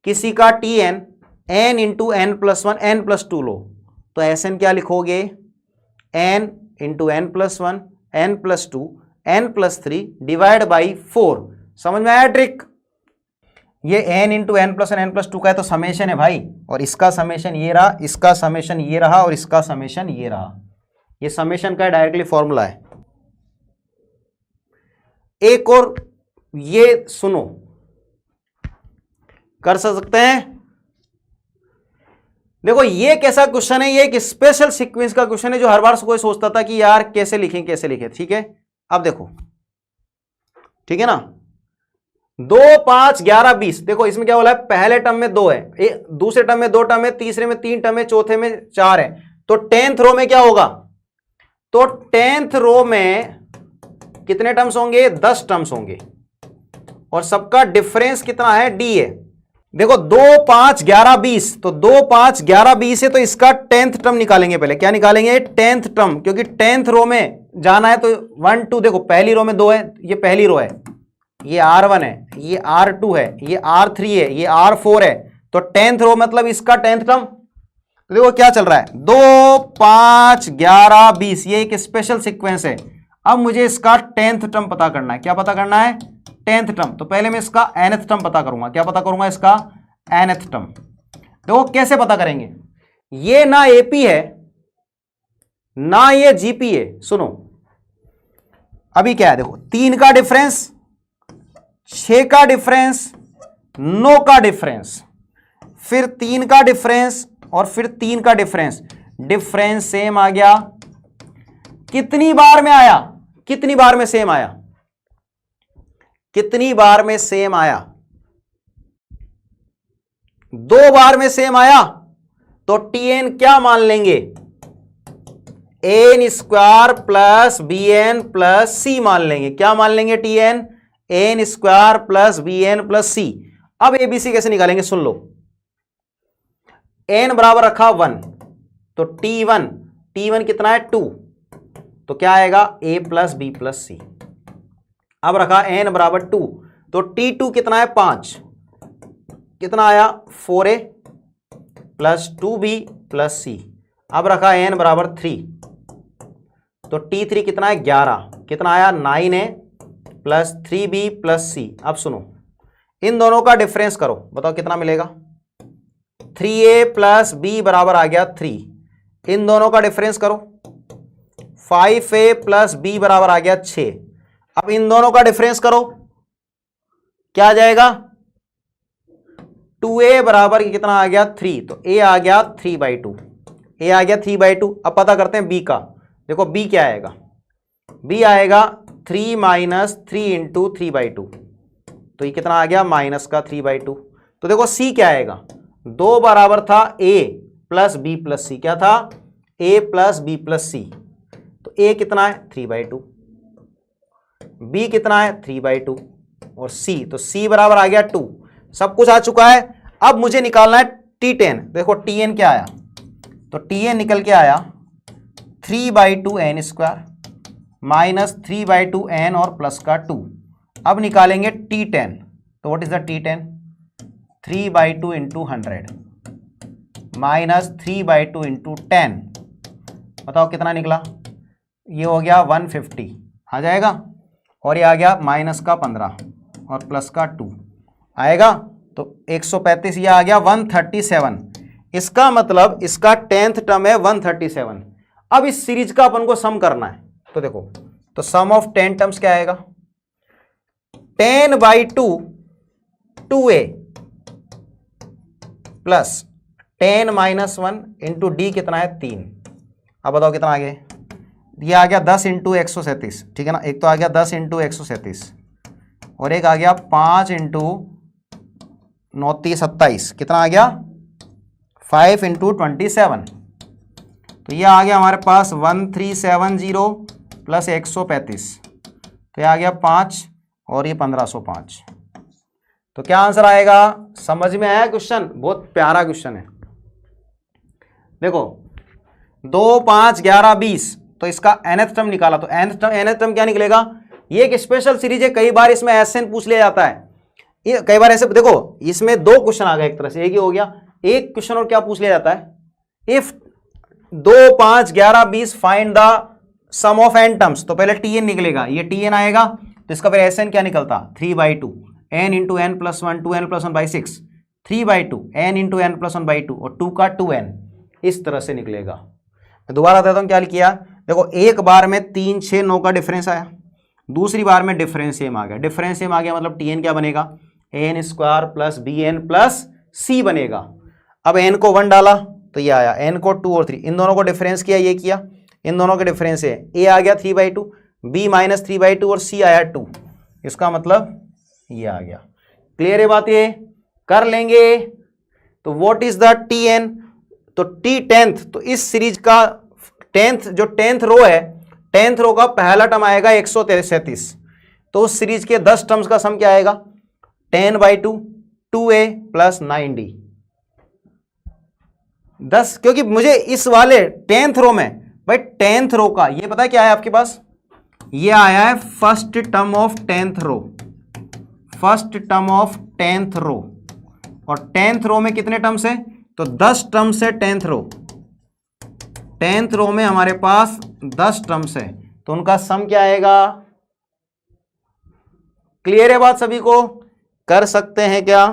किसी का Tn n into n plus 1 n plus 2 लो तो Sn क्या लिखोगे, n into n plus 1 n plus 2 n plus 3 divide by 4। समझ में आया ट्रिक? ये n into n plus N plus 2 का है तो समेशन है भाई, और इसका समेशन ये रहा, इसका समेशन ये रहा, और इसका समेशन ये रहा। ये समेशन का डायरेक्टली फॉर्मूला है। एक और ये सुनो, कर सकते हैं। देखो ये कैसा क्वेश्चन है, ये एक स्पेशल सीक्वेंस का क्वेश्चन है जो हर बार कोई सोचता था कि यार कैसे लिखें कैसे लिखें। ठीक है, अब देखो, ठीक है ना, 2 5 11 20। देखो इसमें क्या बोला है, पहले टर्म में 2 है, दूसरे टर्म में 2 टर्म है, तीसरे में 3 टर्म है, चौथे में 4 है, तो 10th रो में क्या होगा, तो 10th रो में कितने टर्म्स होंगे, 10 टर्म्स होंगे, और सबका डिफरेंस कितना है, d है। देखो 2 5 11 20, तो 2 5 11 20 है, तो इसका 10th टर्म निकालेंगे। पहले क्या निकालेंगे, 10th टर्म, क्योंकि 10th रो में जाना है तो 1 2। देखो पहली रो में 2 है, ये पहली रो है, ये R1 है, ये R2 है, ये R3 है, ये R4 है, तो 10th रो मतलब इसका 10th टर्म। तो देखो क्या चल रहा है, 2 5 11 20, ये एक स्पेशल सीक्वेंस है। अब मुझे इसका 10th टर्म पता करना है। क्या पता करना है, 10th टर्म। तो पहले मैं इसका nth टर्म पता करूंगा। क्या पता करूंगा, इसका nth टर्म। देखो कैसे पता करेंगे, ये ना AP है ना ये GP है। सुनो अभी क्या है, देखो 3 का डिफरेंस, 6 का डिफरेंस, 9 का डिफरेंस, फिर 3 का डिफरेंस, और फिर 3 का डिफरेंस। डिफरेंस सेम आ गया। कितनी बार में आया, कितनी बार में सेम आया, कितनी बार में सेम आया, 2 बार में सेम आया, तो Tn क्या मान लेंगे, n square plus bn plus c मान लेंगे। क्या मान लेंगे, Tn n square plus bn plus c। अब ABC कैसे निकालेंगे, सुन लो। n बराबर रखा 1, तो T1 कितना है 2, तो क्या आएगा a plus b plus c। अब रखा n बराबर 2, तो T2 कितना है 5, कितना आया 4a plus 2b plus c। अब रखा n बराबर 3, तो T3 कितना है 11, कितना आया 9a plus 3b plus c। अब सुनो, इन दोनों का डिफरेंस करो, बताओ कितना मिलेगा, 3a प्लस b बराबर आ गया 3। इन दोनों का डिफरेंस करो, 5a प्लस b बराबर आ गया 6। अब इन दोनों का डिफरेंस करो, क्या आ जाएगा? 2a बराबर कितना आ गया? 3। तो a आ गया 3/2, a आ गया 3/2। अब पता करते हैं b का। देखो b क्या आएगा? b आएगा 3 माइनस 3 इंटू 3/2, तो ये कितना आ गया? माइनस का 3/2। तो देखो c क्या आएगा? 2 बराबर था a plus b plus c। क्या था? a plus b plus c। तो a कितना है? 3/2। b कितना है? 3/2। और c, तो c बराबर आ गया 2। सब कुछ आ चुका है। अब मुझे निकालना है T10। देखो Tn क्या आया? तो Tn निकल के आया 3/2n स्क्वायर माइनस 3/2n और प्लस का 2। अब निकालेंगे T10। तो what is the T10? 3/2 into 100 minus 3/2 into 10। बताओ कितना निकला? ये हो गया 150 आ जाएगा, और ये आ गया माइनस का 15 और प्लस का 2 आएगा। तो 135, ये आ गया 137। इसका मतलब इसका 10th टर्म है 137। अब इस सीरीज का अपन को सम करना है। तो देखो, तो सम ऑफ 10 टर्म्स क्या आएगा? 10/2 2a plus 10 minus 1 into D कितना है? 3। अब बताओ कितना आ गया? ये आ गया 10 इंटू 137, ठीक है ना। एक तो आ गया 10 इंटू 137 और एक आ गया 5 इंटू 9 27। कितना आ गया? 5 इंटू 27। तो ये आ गया हमारे पास 1370 प्लस 135। तो ये आ गया 5 और ये 1505। तो क्या आंसर आएगा? समझ में आया क्वेश्चन? बहुत प्यारा क्वेश्चन है। देखो 2 5 11 20, तो इसका nth टर्म निकाला। तो nth टर्म क्या निकलेगा? ये एक स्पेशल सीरीज है, कई बार इसमें SN पूछ लिया जाता है। ये कई बार ऐसे देखो, इसमें 2 क्वेश्चन आ गए एक तरह से, एक ही हो गया। एक क्वेश्चन और क्या पूछ लिया जाता है? If 2 5 11 20 find the sum of n terms. तो पहले Tn निकलेगा, ये Tn आएगा, तो इसका फिर SN क्या निकलता? 3/2 n into n plus 1 2n plus 1/6 3/2 n into n plus 1/2 और 2 का 2n। इस तरह से निकलेगा। मैं दोबारा बताता हूँ क्या किया। देखो एक बार में 3 6 9 का डिफरेंस आया, दूसरी बार में डिफरेंस सेम आ गया। डिफरेंस सेम आ गया मतलब Tn क्या बनेगा? n square plus bn plus c बनेगा। अब n को 1 डाला तो ये आया, n को 2 और 3, इन दोनों को डिफरेंस किया, ये किया, इन दोनों के डिफरेंस है। a आ गया 3/2, b माइनस 3/2 और c आया 2। इसका मतलब ये आ गया। क्लियर है बात? ये कर लेंगे। तो व्हाट इज द Tn? तो T10th, तो इस सीरीज का 10th जो 10th रो है, 10th रो का पहला टर्म आएगा 137। तो उस सीरीज के 10 टर्म्स का सम क्या आएगा? 10/2 2a प्लस 9d 10। क्योंकि मुझे इस वाले 10th रो में भाई 10th रो का ये पता है क्या है आपके पास? ये आया है first term of 10th row, first term of 10th row. और 10th रो में कितने टर्म्स है? तो 10 टर्म्स है 10th रो। 10th रो में हमारे पास 10 टर्म्स है, तो उनका सम क्या आएगा? क्लियर है बात? सभी को कर सकते हैं क्या?